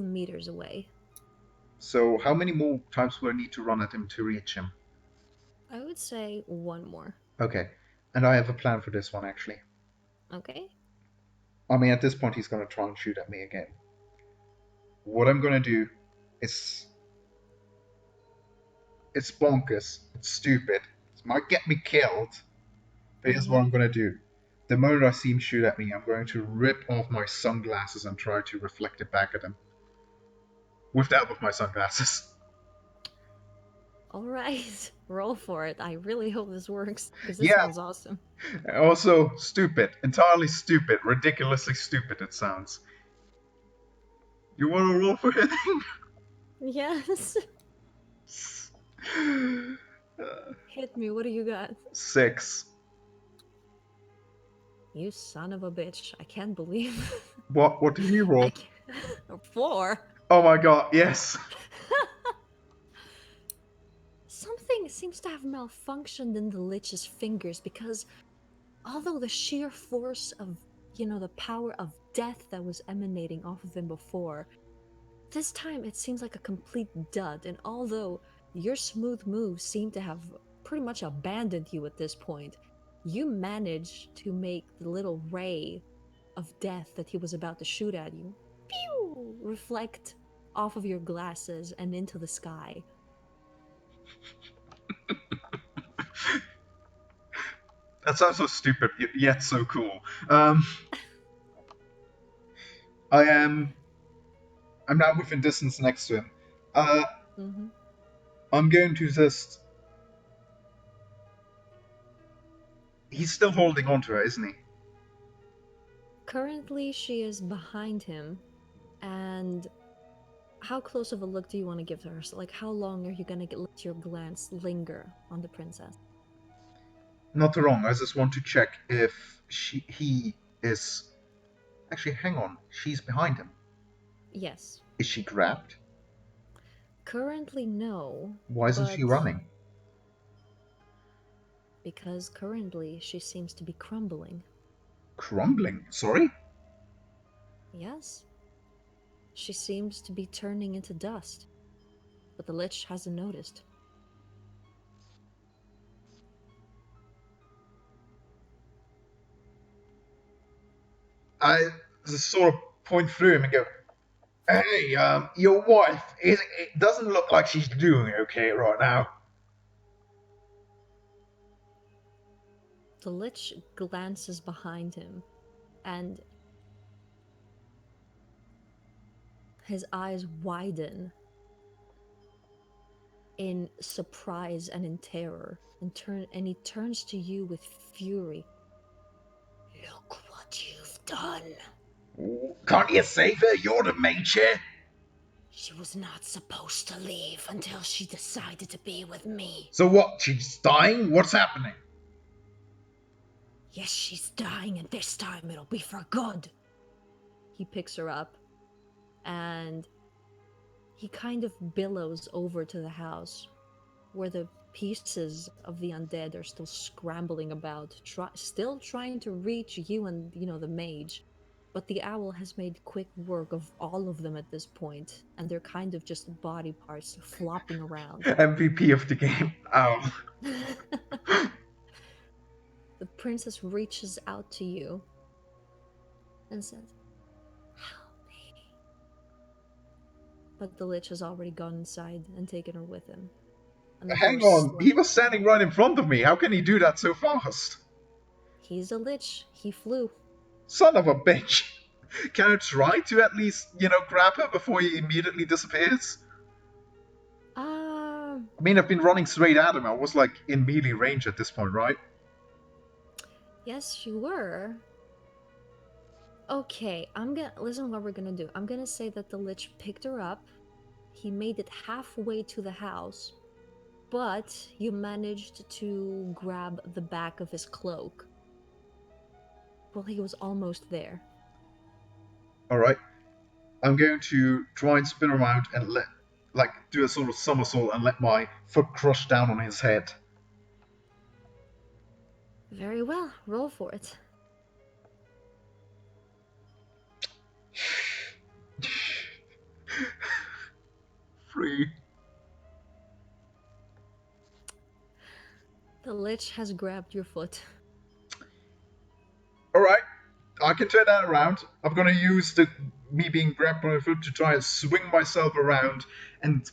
meters away. So, how many more times will I need to run at him to reach him? I would say one more. Okay. And I have a plan for this one, actually. Okay? I mean, at this point, he's going to try and shoot at me again. What I'm going to do is. It's bonkers. It's stupid. It might get me killed. But here's what Mm-hmm. I'm going to do. The moment I see him shoot at me, I'm going to rip off my sunglasses and try to reflect it back at him. With the help of my sunglasses. Alright. Roll for it. I really hope this works, because this Yeah, sounds awesome. also stupid. Entirely stupid. Ridiculously stupid, it sounds. You want to roll for anything? Yes. Hit me. What do you got? 6. You son of a bitch. I can't believe. What did you I roll? can't. 4. Oh my god, yes. Something seems to have malfunctioned in the Lich's fingers, because although the sheer force of, the power of death that was emanating off of him before, this time it seems like a complete dud. And although your smooth moves seem to have pretty much abandoned you at this point, you managed to make the little ray of death that he was about to shoot at you, pew, reflect off of your glasses and into the sky. That sounds so stupid, yet so cool. Um, I am. I'm now within distance next to him. Uh, Hmm. I'm going to just. He's still holding on to her, isn't he? Currently, she is behind him, and how close of a look do you want to give to her? So, like, how long are you gonna let your glance linger on the princess? Not wrong. I just want to check if he is. Actually, hang on. She's behind him. Yes. Is she grabbed? Currently, no, Why isn't she but running? because currently she seems to be crumbling. Crumbling? Sorry? Yes, she seems to be turning into dust, but the Lich hasn't noticed. I just sort of point through him and go, "Hey, your wife, it doesn't look like she's doing okay right now." The Lich glances behind him, and his eyes widen in surprise and in terror, and he turns to you with fury. Look what you've done. Can't you save her? You're the mage here. She was not supposed to leave until she decided to be with me. So what? She's dying? What's happening? Yes, she's dying, and this time it'll be for good. He picks her up and he kind of billows over to the house where the pieces of the undead are still scrambling about, still trying to reach you and, the mage. But the owl has made quick work of all of them at this point, and they're kind of just body parts flopping around. MVP of the game. Oh. The princess reaches out to you and says, "Help me." But the lich has already gone inside and taken her with him. And the Hang door on. He slams. was standing right in front of me. How can he do that so fast? He's a lich. He flew. Son of a bitch. Can I try to at least, grab her before he immediately disappears? Ah, I mean, I've been running straight at him. I was like in melee range at this point, right? yes, you were. Okay, I'm gonna listen what we're gonna do. I'm gonna say that the lich picked her up. He made it halfway to the house, but you managed to grab the back of his cloak. Well, he was almost there. Alright. I'm going to try and spin around and do a sort of somersault and let my foot crush down on his head. Very well, roll for it. Free. The lich has grabbed your foot. Alright. I can turn that around. I'm gonna use the me being grabbed by my foot to try and swing myself around and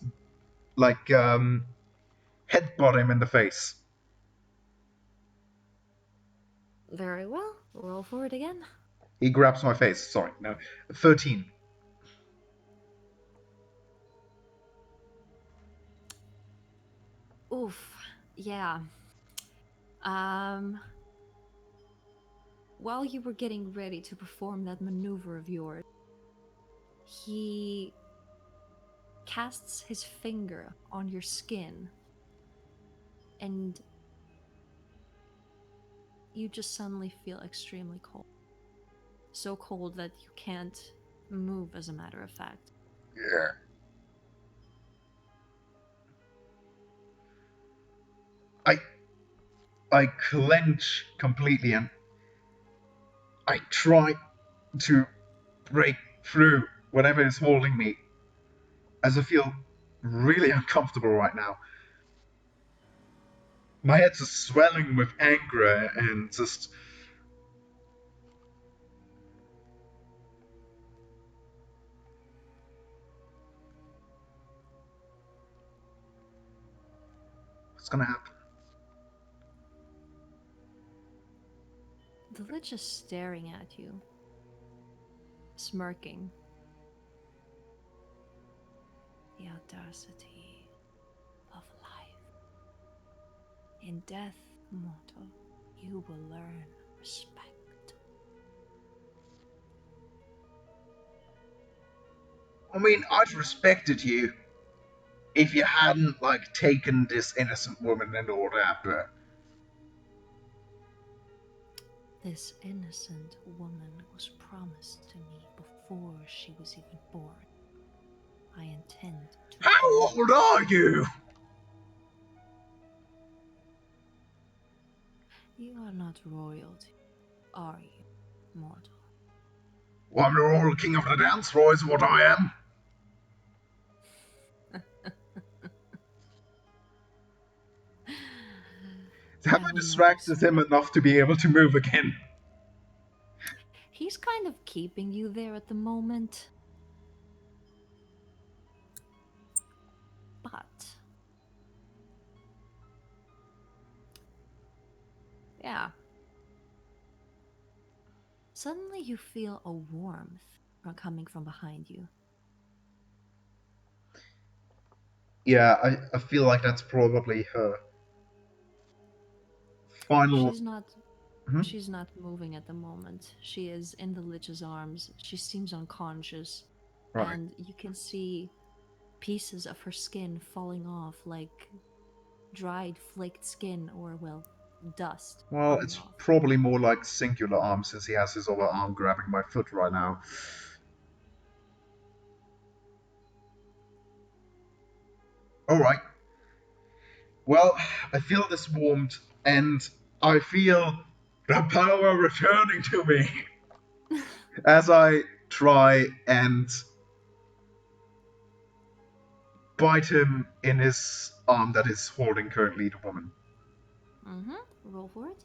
headbutt him in the face. Very well, roll for it again. He grabs my face. Sorry, no. 13. Oof. Yeah. Um, while you were getting ready to perform that maneuver of yours, he casts his finger on your skin, and you just suddenly feel extremely cold. So cold that you can't move, as a matter of fact. Yeah. I I clench completely and I try to break through whatever is holding me as I feel really uncomfortable right now. My head's just swelling with anger and just. What's gonna happen? The lich is staring at you, smirking. The audacity of life. In death, mortal, you will learn respect. I mean, I'd respected you if you hadn't, taken this innocent woman and all that, but. This innocent woman was promised to me before she was even born. I intend to How claim old her. are you? You are not royalty, are you, mortal? Well, I'm the royal king of the dance floor, is what I am. Have I I will not distracted him expect. enough to be able to move again? He's kind of keeping you there at the moment. But, yeah. Suddenly you feel a warmth coming from behind you. Yeah, I feel like that's probably her final. She's not. Mhm. She's not moving at the moment. She is in the Lich's arms. She seems unconscious, Right. and you can see pieces of her skin falling off like dried, flaked skin or, well, dust Well, falling it's off. probably more like singular arm since he has his other arm grabbing my foot right now. All right. Well, I feel this warmth, and I feel the power returning to me as I try and bite him in his arm that is holding currently the woman. Mm-hmm. Roll for it.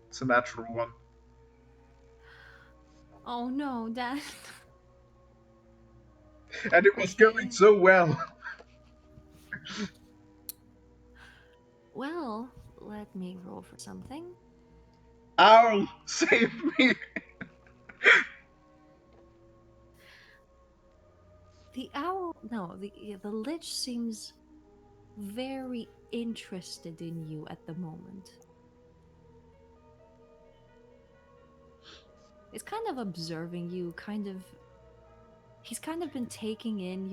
It's a natural one. Oh no, Dad. And it was going Okay. so well. Well, let me roll for something. Owl, save me! The owl, no, the lich seems very interested in you at the moment. It's kind of observing you, kind of. He's kind of been taking in,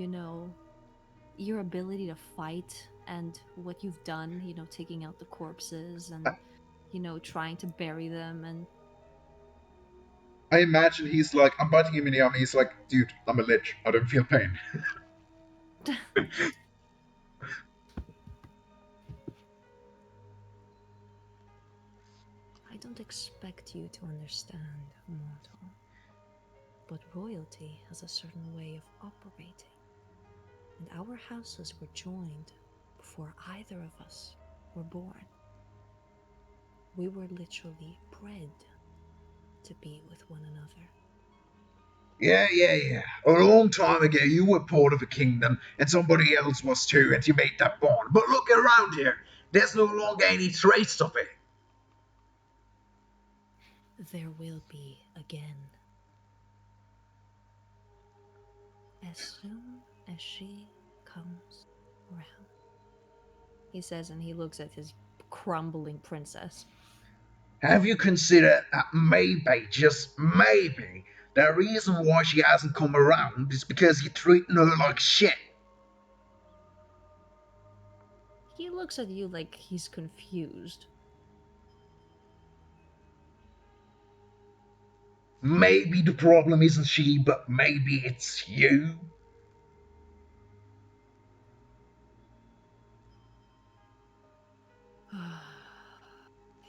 your ability to fight and what you've done, taking out the corpses and, trying to bury them. And I imagine he's like, I'm biting him in the arm. He's like, dude, I'm a lich. I don't feel pain. I don't expect you to understand, mortal, but royalty has a certain way of operating, and our houses were joined before either of us were born. We were literally bred to be with one another. Yeah. A long time ago, you were part of a kingdom, and somebody else was too, and you made that bond. But look around here. There's no longer any trace of it. There will be again, as soon as she comes around, he says, and he looks at his crumbling princess. Have you considered that maybe, just maybe, the reason why she hasn't come around is because you're treating her like shit? He looks at you like he's confused. Maybe the problem isn't she, but maybe it's you?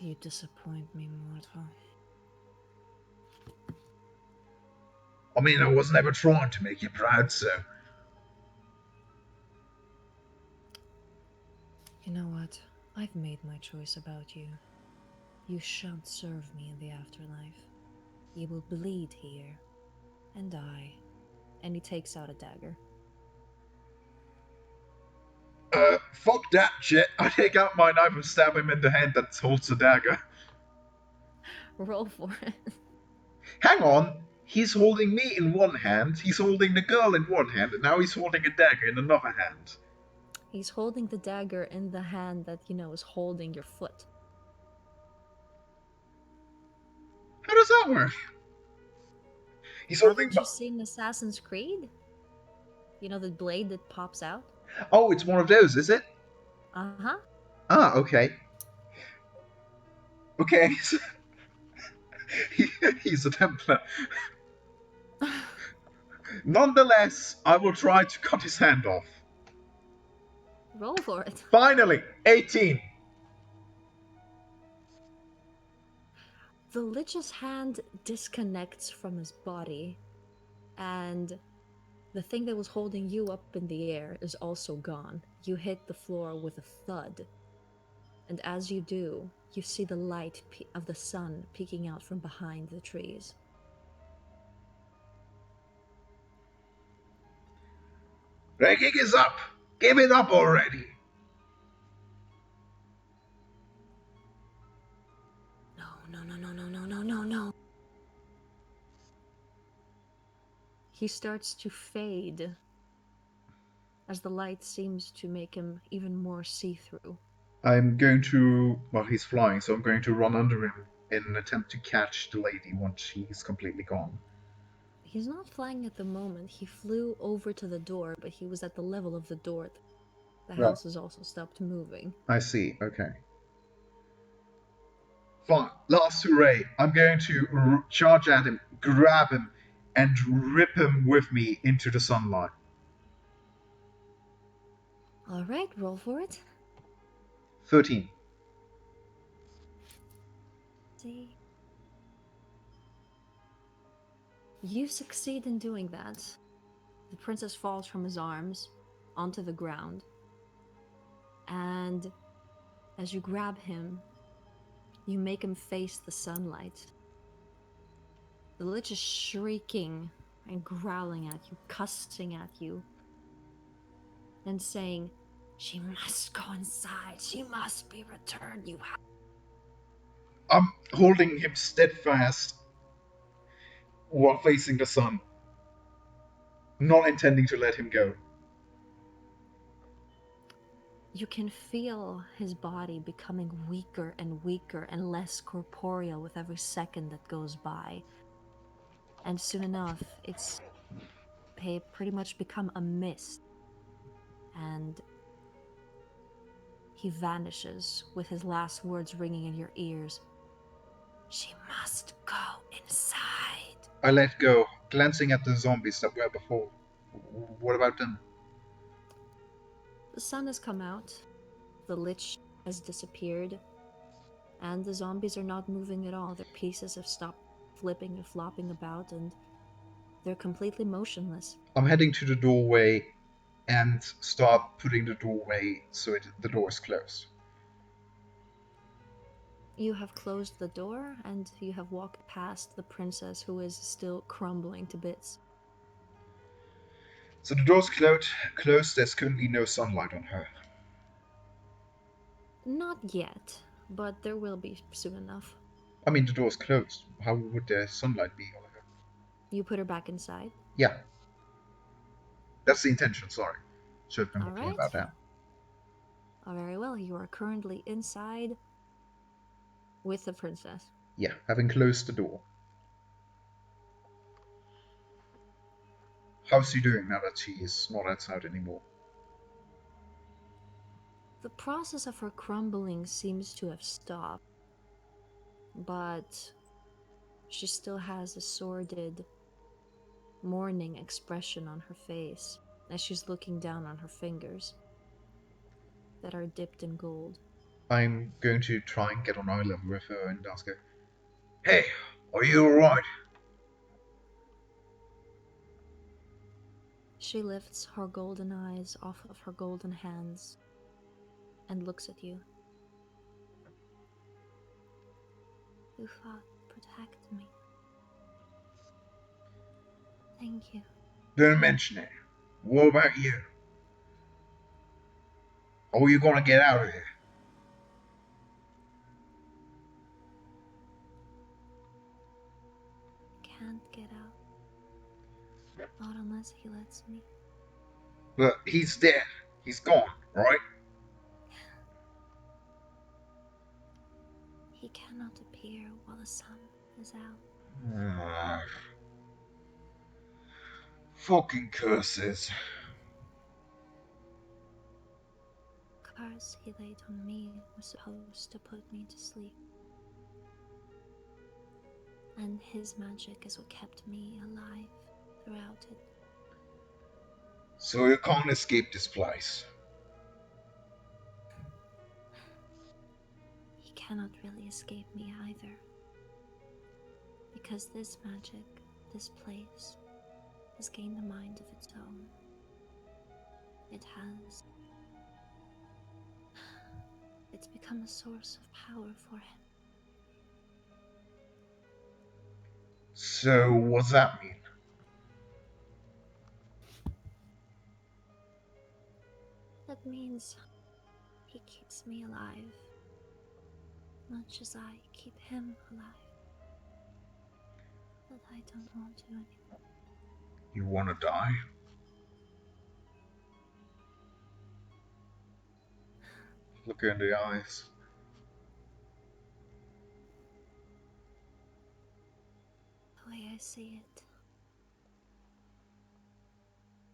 You disappoint me, mortal. I mean, I was never trying to make you proud, so. You know what? I've made my choice about you. You shan't serve me in the afterlife. You will bleed here and die. And he takes out a dagger. Fuck that shit. I take out my knife and stab him in the hand that holds the dagger. Roll for it. Hang on. He's holding me in one hand, he's holding the girl in one hand, and now he's holding a dagger in another hand. He's holding the dagger in the hand that, is holding your foot. How does that work? He's holding Haven't my. you seen Assassin's Creed? You know the blade that pops out? Oh, it's one of those, is it? Uh huh. Ah, okay. Okay. He's a Templar. Nonetheless, I will try to cut his hand off. Roll for it. Finally, 18. The Lich's hand disconnects from his body, and the thing that was holding you up in the air is also gone. You hit the floor with a thud, and as you do, you see the light of the sun peeking out from behind the trees. Ranking is up. Give it up already. No. he starts to fade as the light seems to make him even more see through. I'm going to. Well, he's flying, so I'm going to run under him in an attempt to catch the lady once she's completely gone. He's not flying at the moment. He flew over to the door, but he was at the level of the door. The Right. house has also stopped moving. I see. Okay. Fine. Last hooray. I'm going to charge at him, grab him, and rip him with me into the sunlight. All right, roll for it. 13. See. You succeed in doing that. The princess falls from his arms onto the ground, and as you grab him, you make him face the sunlight. The lich is shrieking and growling at you, cussing at you, and saying, "She must go inside. She must be returned. You have." I'm holding him steadfast while facing the sun, not intending to let him go. You can feel his body becoming weaker and weaker and less corporeal with every second that goes by. And soon enough, it's pretty much become a mist, and he vanishes with his last words ringing in your ears. She must go inside. I let go, glancing at the zombies that were before. What about them? The sun has come out, the lich has disappeared, and the zombies are not moving at all. Their pieces have stopped flipping and flopping about, and they're completely motionless. I'm heading to the doorway and start putting the doorway so the door is closed. You have closed the door, and you have walked past the princess, who is still crumbling to bits. So the door's closed, there's currently no sunlight on her. Not yet, but there will be soon enough. I mean, the door's closed. How would there sunlight be on her? You put her back inside. Yeah, that's the intention, sorry. Should have been more All clear right. about that. Oh, very well. You are currently inside with the princess. Yeah, having closed the door. How's she doing now that she is not outside anymore? The process of her crumbling seems to have stopped, but she still has a sordid, mourning expression on her face as she's looking down on her fingers that are dipped in gold. I'm going to try and get on eye level with her and ask her, "Hey, are you alright?" She lifts her golden eyes off of her golden hands and looks at you. You fought to protect me. Thank you. Don't mention it. What about you? How are you gonna get out of here? Can't get out. Not unless he lets me. But he's dead. He's gone, right? He cannot appear while the sun is out. Fucking curses. Curse he laid on me was supposed to put me to sleep. And his magic is what kept me alive throughout it. So you can't escape this place. He cannot really escape me either. Because this magic, this place, has gained a mind of its own. It has. It's become a source of power for him. So what's that mean? That means he keeps me alive, much as I keep him alive. But I don't want to anymore. You want to die? Look her in the eyes. The way I see it,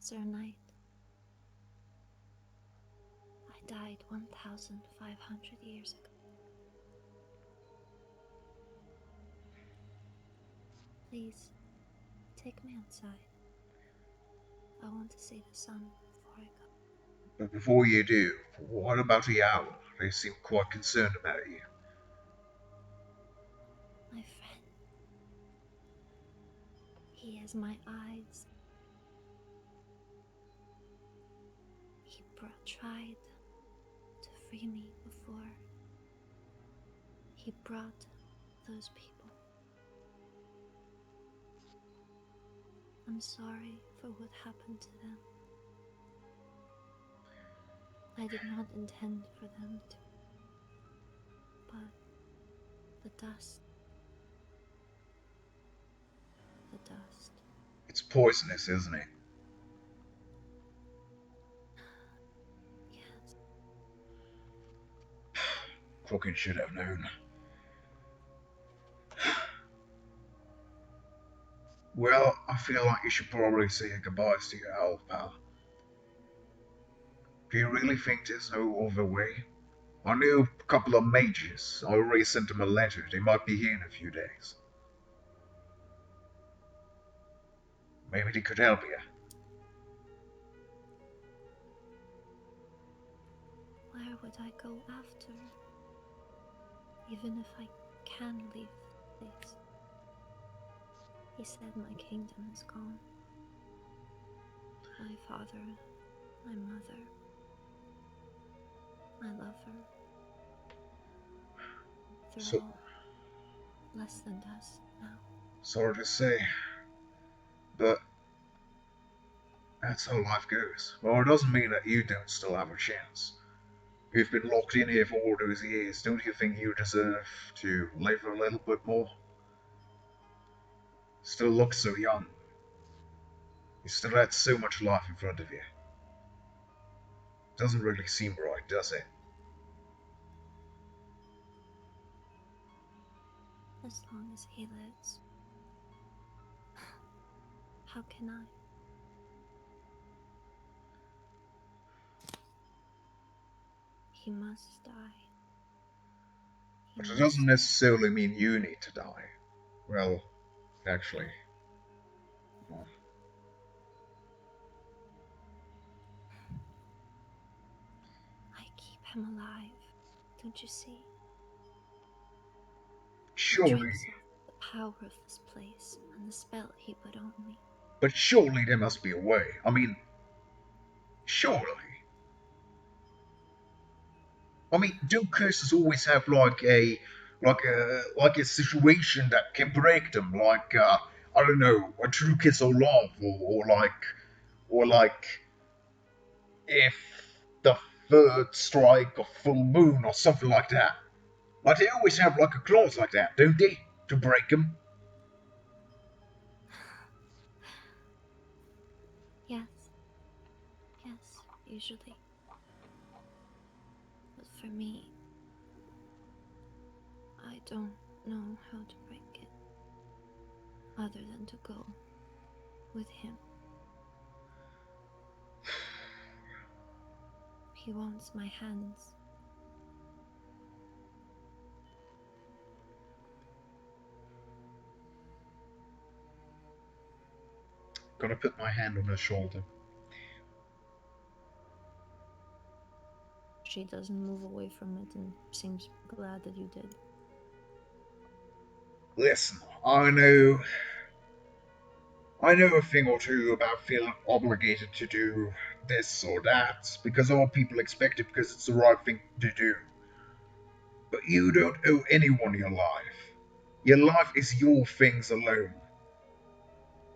Sir Knight, I died 1,500 years ago. Please, take me outside. I want to see the sun before I go. But before you do, what about the owl? They seem quite concerned about you. My friend, he has my eyes. He tried to free me before. He brought those people. I'm sorry for what happened to them. I did not intend for them to, but the dust, the dust. It's poisonous, isn't it? Yes, Crockett should have known. Well, I feel like you should probably say your goodbyes to your owl pal. Do you really think there's no other way? I knew a couple of mages. I already sent them a letter. They might be here in a few days. Maybe they could help you. where would I go after? Even if I can leave this place. He said my kingdom is gone. My father, my mother, my lover, they're So all less than dust now. sorry to say, but that's how life goes. Well, it doesn't mean that you don't still have a chance. You've been locked in here for all those years. Don't you think you deserve to live a little bit more? Still look so young. You still had so much life in front of you. Doesn't really seem right, does it? As long as he lives, how can I? He must die. He But it doesn't must. necessarily mean you need to die. Well, actually, I keep him alive. Don't you see? He surely, drinks off the power of this place and the spell he put on me. but surely there must be a way. I mean, surely. I mean, do curses always have like a situation that can break them? Like I don't know, a true kiss of love, or like if the third strike of full moon or something like that. Like they always have like a clause like that, don't they? To break them. Yes, yes, usually. But for me, I don't know how to break it other than to go with him. He wants my hands. Gonna put my hand on her shoulder. She doesn't move away from it and seems glad that you did. Listen, I know a thing or two about feeling obligated to do this or that because all people expect it because it's the right thing to do. But you don't owe anyone your life. Your life is your things alone.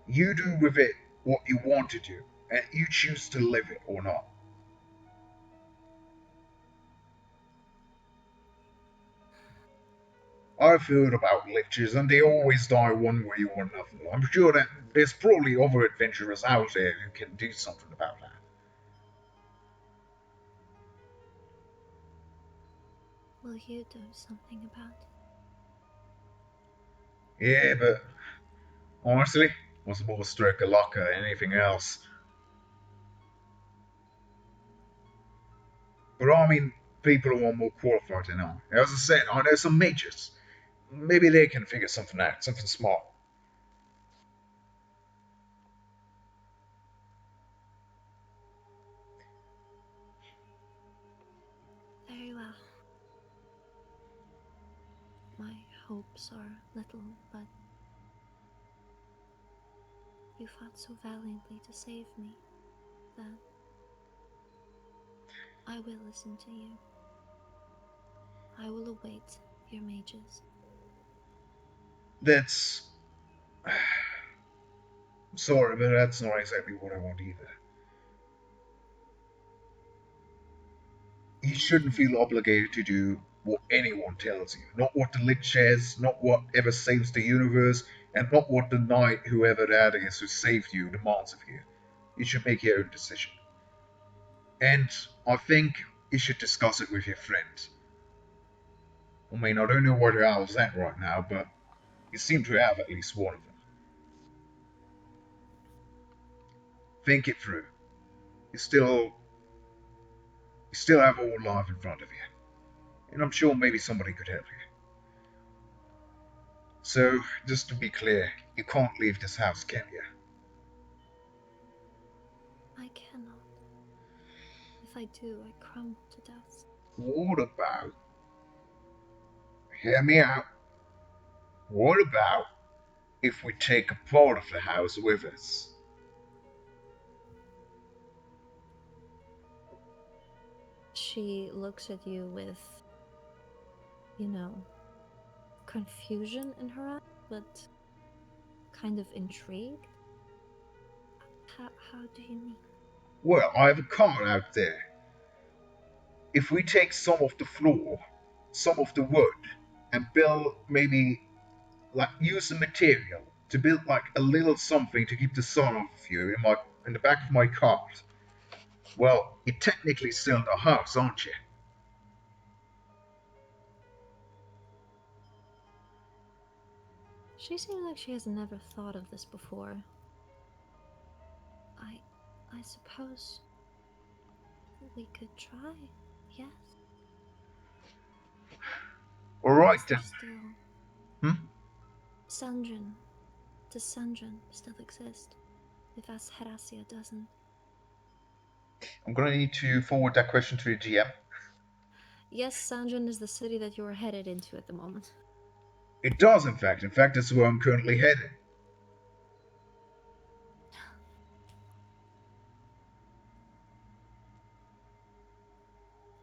You do with it what you want to do, and you choose to live it or not. I've heard about lichens, and they always die one way or another. I'm sure that there's probably other adventurers out there who can do something about that. Will you do something about it? Yeah, but honestly, was more a stroke of luck than anything else. But I mean, people who are more qualified than I. As I said, I know some mages. Maybe they can figure something out, something smart. Very well. My hopes are little, but you fought so valiantly to save me that I will listen to you. I will await your mages. That's. Sorry, but that's not exactly what I want either. You shouldn't Why? feel obligated to do what anyone tells you. Not what the lich says, not whatever saves the universe, and not what the knight, whoever that is who saved you, demands of you. You should make your own decision. And I think you should discuss it with your friends. I mean, I don't know where the owl's at right now, but you seem to have at least one of them. Think it through. You still, you still have all life in front of you, and I'm sure maybe somebody could help you. So, just to be clear, you can't leave this house, can you? I cannot. If I do, I crumble to dust. What about, hear me out, what about if we take a part of the house with us? She looks at you with, you know, confusion in her eyes, but kind of intrigued. How do you mean? Well, I have a card out there. If we take some of the floor, some of the wood, and build maybe like use the material to build like a little something to keep the sun off of you in the back of my cart. Well, you're technically still in the house, aren't you? She seems like she has never thought of this before. I I suppose we could try. Yes. All right Is there then. still Hmm? Sandrin? Does Sandrin still exist? If Herasia doesn't. I'm gonna need to forward that question to the GM. Yes, Sandrin is the city that you are headed into at the moment. It does, in fact. In fact, that's where I'm currently headed.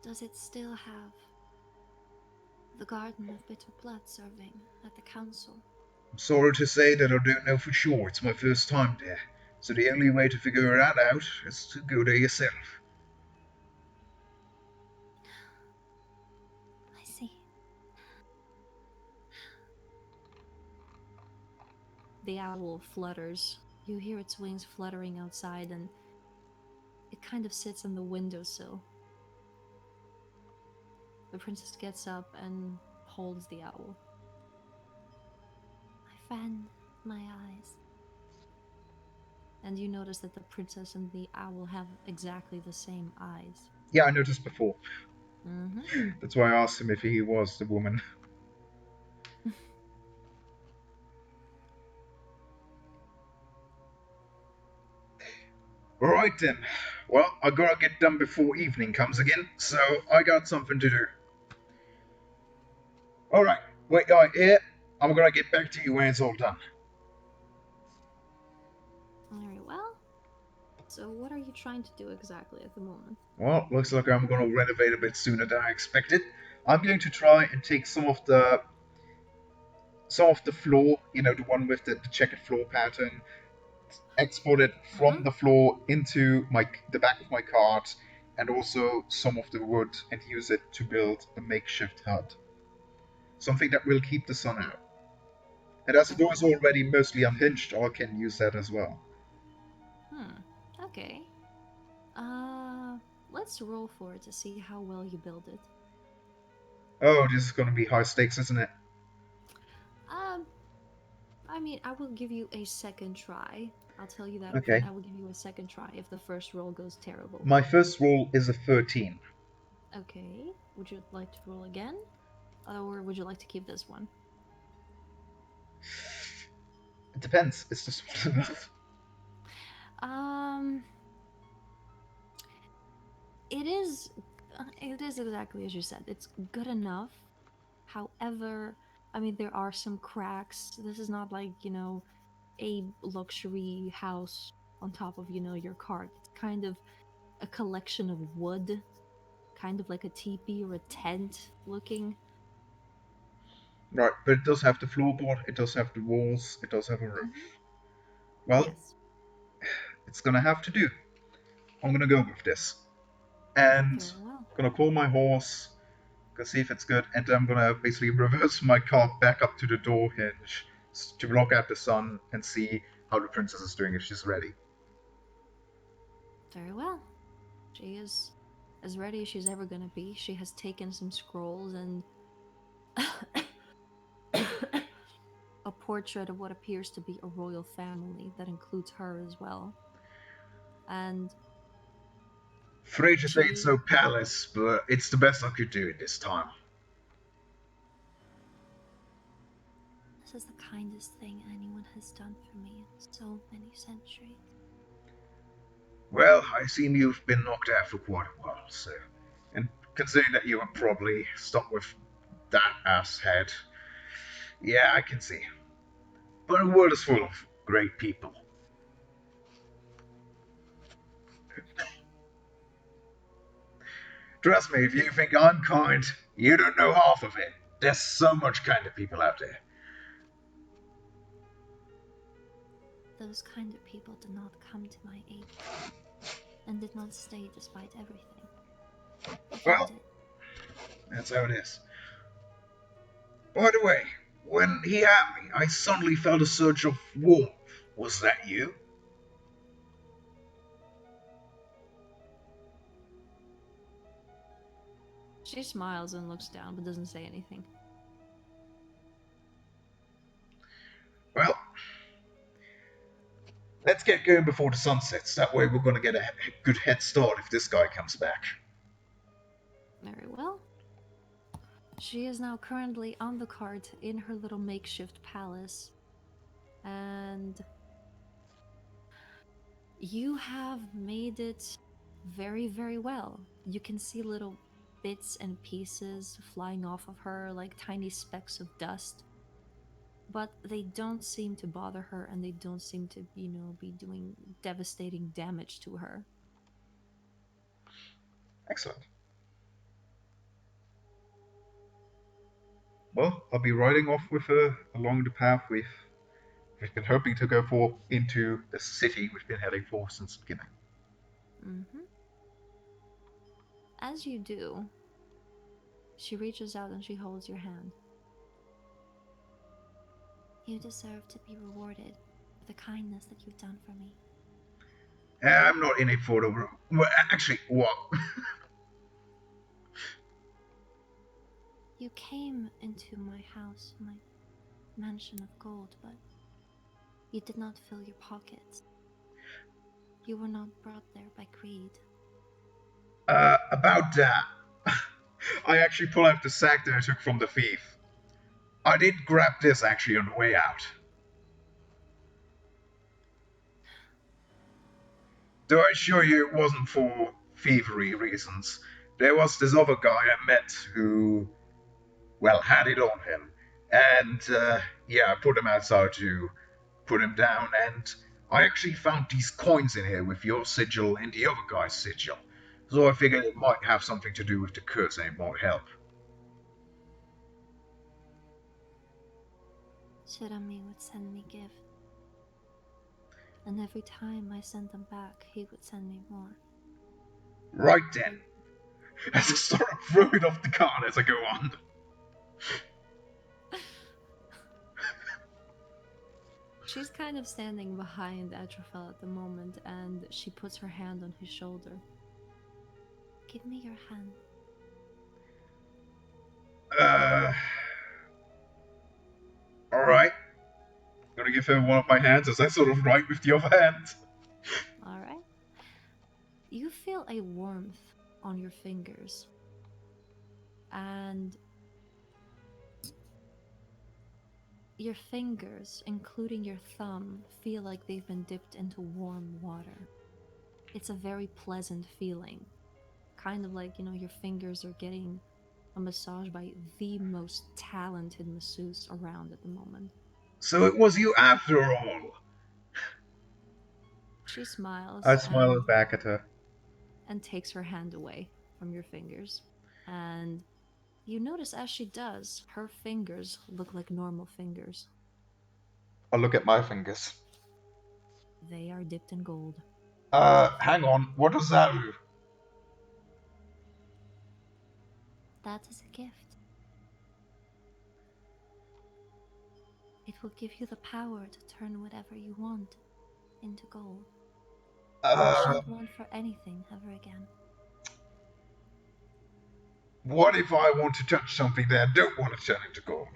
Does it still have the Garden of Bitter Blood serving at the council? I'm sorry to say that I don't know for sure. It's my first time there. So the only way to figure that out is to go there yourself. I see. The owl flutters. You hear its wings fluttering outside, and it kind of sits on the windowsill. The princess gets up and holds the owl. My friend, my eyes. And you notice that the princess and the owl have exactly the same eyes. Yeah, I noticed before. Mm-hmm. That's why I asked him if he was the woman. Alright then. Well, I gotta get done before evening comes again, so I got something to do. Alright, wait right here. I'm gonna get back to you when it's all done. Very well. So, what are you trying to do exactly at the moment? Well, looks like I'm gonna renovate a bit sooner than I expected. I'm going to try and take some of the floor, the one with the checkered floor pattern, export it Uh from huh. the floor into the back of my cart, and also some of the wood, and use it to build a makeshift hut. Something that will keep the sun out. And as the Very door is well. already mostly unhinged, I can use that as well. Hmm. Okay. Uh, let's roll for it to see how well you build it. Oh, this is going to be high stakes, isn't it? Um, I mean, I will give you a second try. I'll tell you that up front. Okay. I will give you a second try if the first roll goes terrible. My first roll is a 13. Okay. Would you like to roll again? Or would you like to keep this one? It depends. Is this one enough? Um, it is. It is exactly as you said. It's good enough. However, I mean, there are some cracks. This is not like, a luxury house on top of, your cart. It's kind of a collection of wood, kind of like a teepee or a tent looking. Right, but it does have the floorboard, it does have the walls, it does have a Hmm. roof. Well, Yes. it's gonna have to do. I'm gonna go with this. And Very well. gonna call my horse, gonna see if it's good, and then I'm gonna basically reverse my cart back up to the door hinge to block out the sun and see how the princess is doing if she's ready. Very well. She is as ready as she's ever going to be. She has taken some scrolls and a portrait of what appears to be a royal family that includes her as well. And Afraid to say it's she. no palace, but it's the best I could do at this time. This is the kindest thing anyone has done for me in so many centuries. Well, I seem you've been knocked out for quite a while, so. And considering that you were probably stuck with that ass head, yeah, I can see. But the world is full of great people. Trust me, if you think I'm kind, you don't know half of it. There's so much kind of people out there. Those kind of people did not come to my aid and did not stay despite everything. They Well, ended. that's how it is. By the way, when he had me, I suddenly felt a surge of warmth. Was that you? She smiles and looks down but doesn't say anything. Well, let's get going before the sun sets. That way we're gonna get a good head start if this guy comes back. Very well. She is now currently on the cart in her little makeshift palace, and you have made it very, very well. You can see little bits and pieces flying off of her like tiny specks of dust, but they don't seem to bother her and they don't seem to, be doing devastating damage to her. Excellent. Well, I'll be riding off with her along the path we've been hoping to go for into the city we've been heading for since the beginning. Hmm. As you do, she reaches out and she holds your hand. You deserve to be rewarded for the kindness that you've done for me. I'm not in it for the. Well, actually, what? You came into my house, my mansion of gold, but you did not fill your pockets. You were not brought there by greed. About that. I actually pull out the sack that I took from the thief. I did grab this actually on the way out. Though I assure you it wasn't for thievery reasons. There was this other guy I met who, well, had it on him. And, yeah, I put him outside to put him down, and I actually found these coins in here with your sigil and the other guy's sigil. So I figured it might have something to do with the curse and it might help. Shirami would send me gifts, and every time I sent them back, he would send me more. Right then, He, as I start throwing off the card as I go on. She's kind of standing behind Atrophel at the moment, and she puts her hand on his shoulder. Give me your hand. Uh, all right. I'm gonna give her one of my hands as I sort of write with the other hand. All right. You feel a warmth on your fingers, and your fingers, including your thumb, feel like they've been dipped into warm water. It's a very pleasant feeling. Kind of like, your fingers are getting a massage by the most talented masseuse around at the moment. So it was you after all. She I smiles smiled back at her. and takes her hand away from your fingers. And you notice as she does, her fingers look like normal fingers. I look at my fingers. They are dipped in gold. Hang on. What does that do? That is a gift. It will give you the power to turn whatever you want into gold. You Uh, shan't want for anything ever again. what if I want to touch something that I don't want to turn into gold?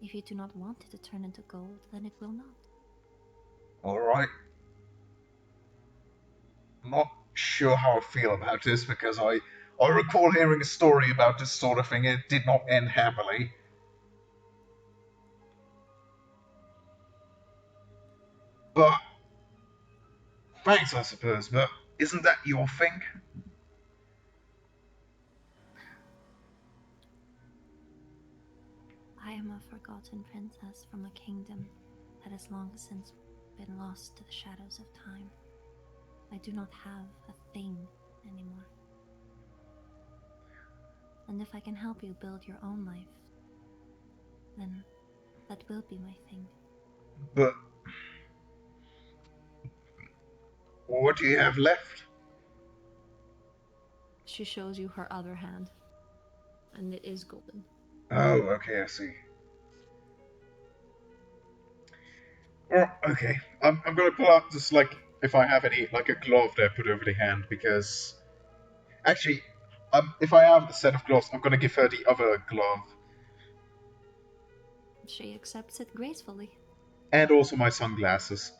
If you do not want it to turn into gold, then it will not. All right. I'm not sure how I feel about this because I recall hearing a story about this sort of thing. It did not end happily. But thanks, I suppose. But isn't that your thing? I am a forgotten princess from a kingdom that has long since been lost to the shadows of time. I do not have a thing anymore. And if I can help you build your own life, then that will be my thing. But what do you have left? She shows you her other hand, and it is golden. Oh, okay, I see. Well, okay. I'm gonna pull out just like if I have any like a glove that I put over the hand because actually, if I have a set of gloves, I'm gonna give her the other glove She accepts it gracefully. and also my sunglasses.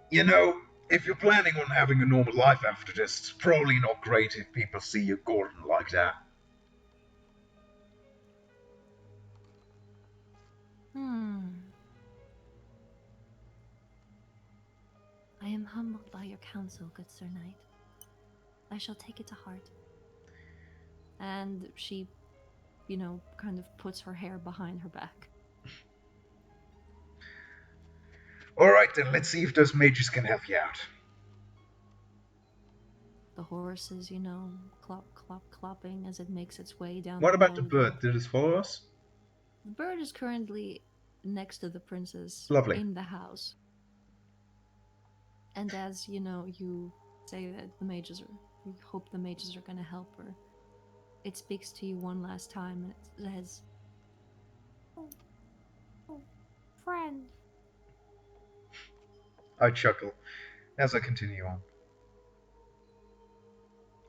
You know, if you're planning on having a normal life after this, it's probably not great if people see you golden like that. Hmm. I am humbled by your counsel, good Sir Knight. I shall take it to heart. And she, kind of puts her hair behind her back. All right, then let's see if those mages can help you out. The horse is, clop, clop, clopping as it makes its way down What the about the road. bird? Did it follow us? The bird is currently next to the princess Lovely. in the house. And as, you say that you hope the mages are going to help her, it speaks to you one last time and it says, oh, oh, friend. I chuckle as I continue on.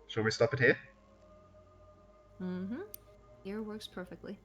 Shall we stop it here? Mm-hmm. Here works perfectly.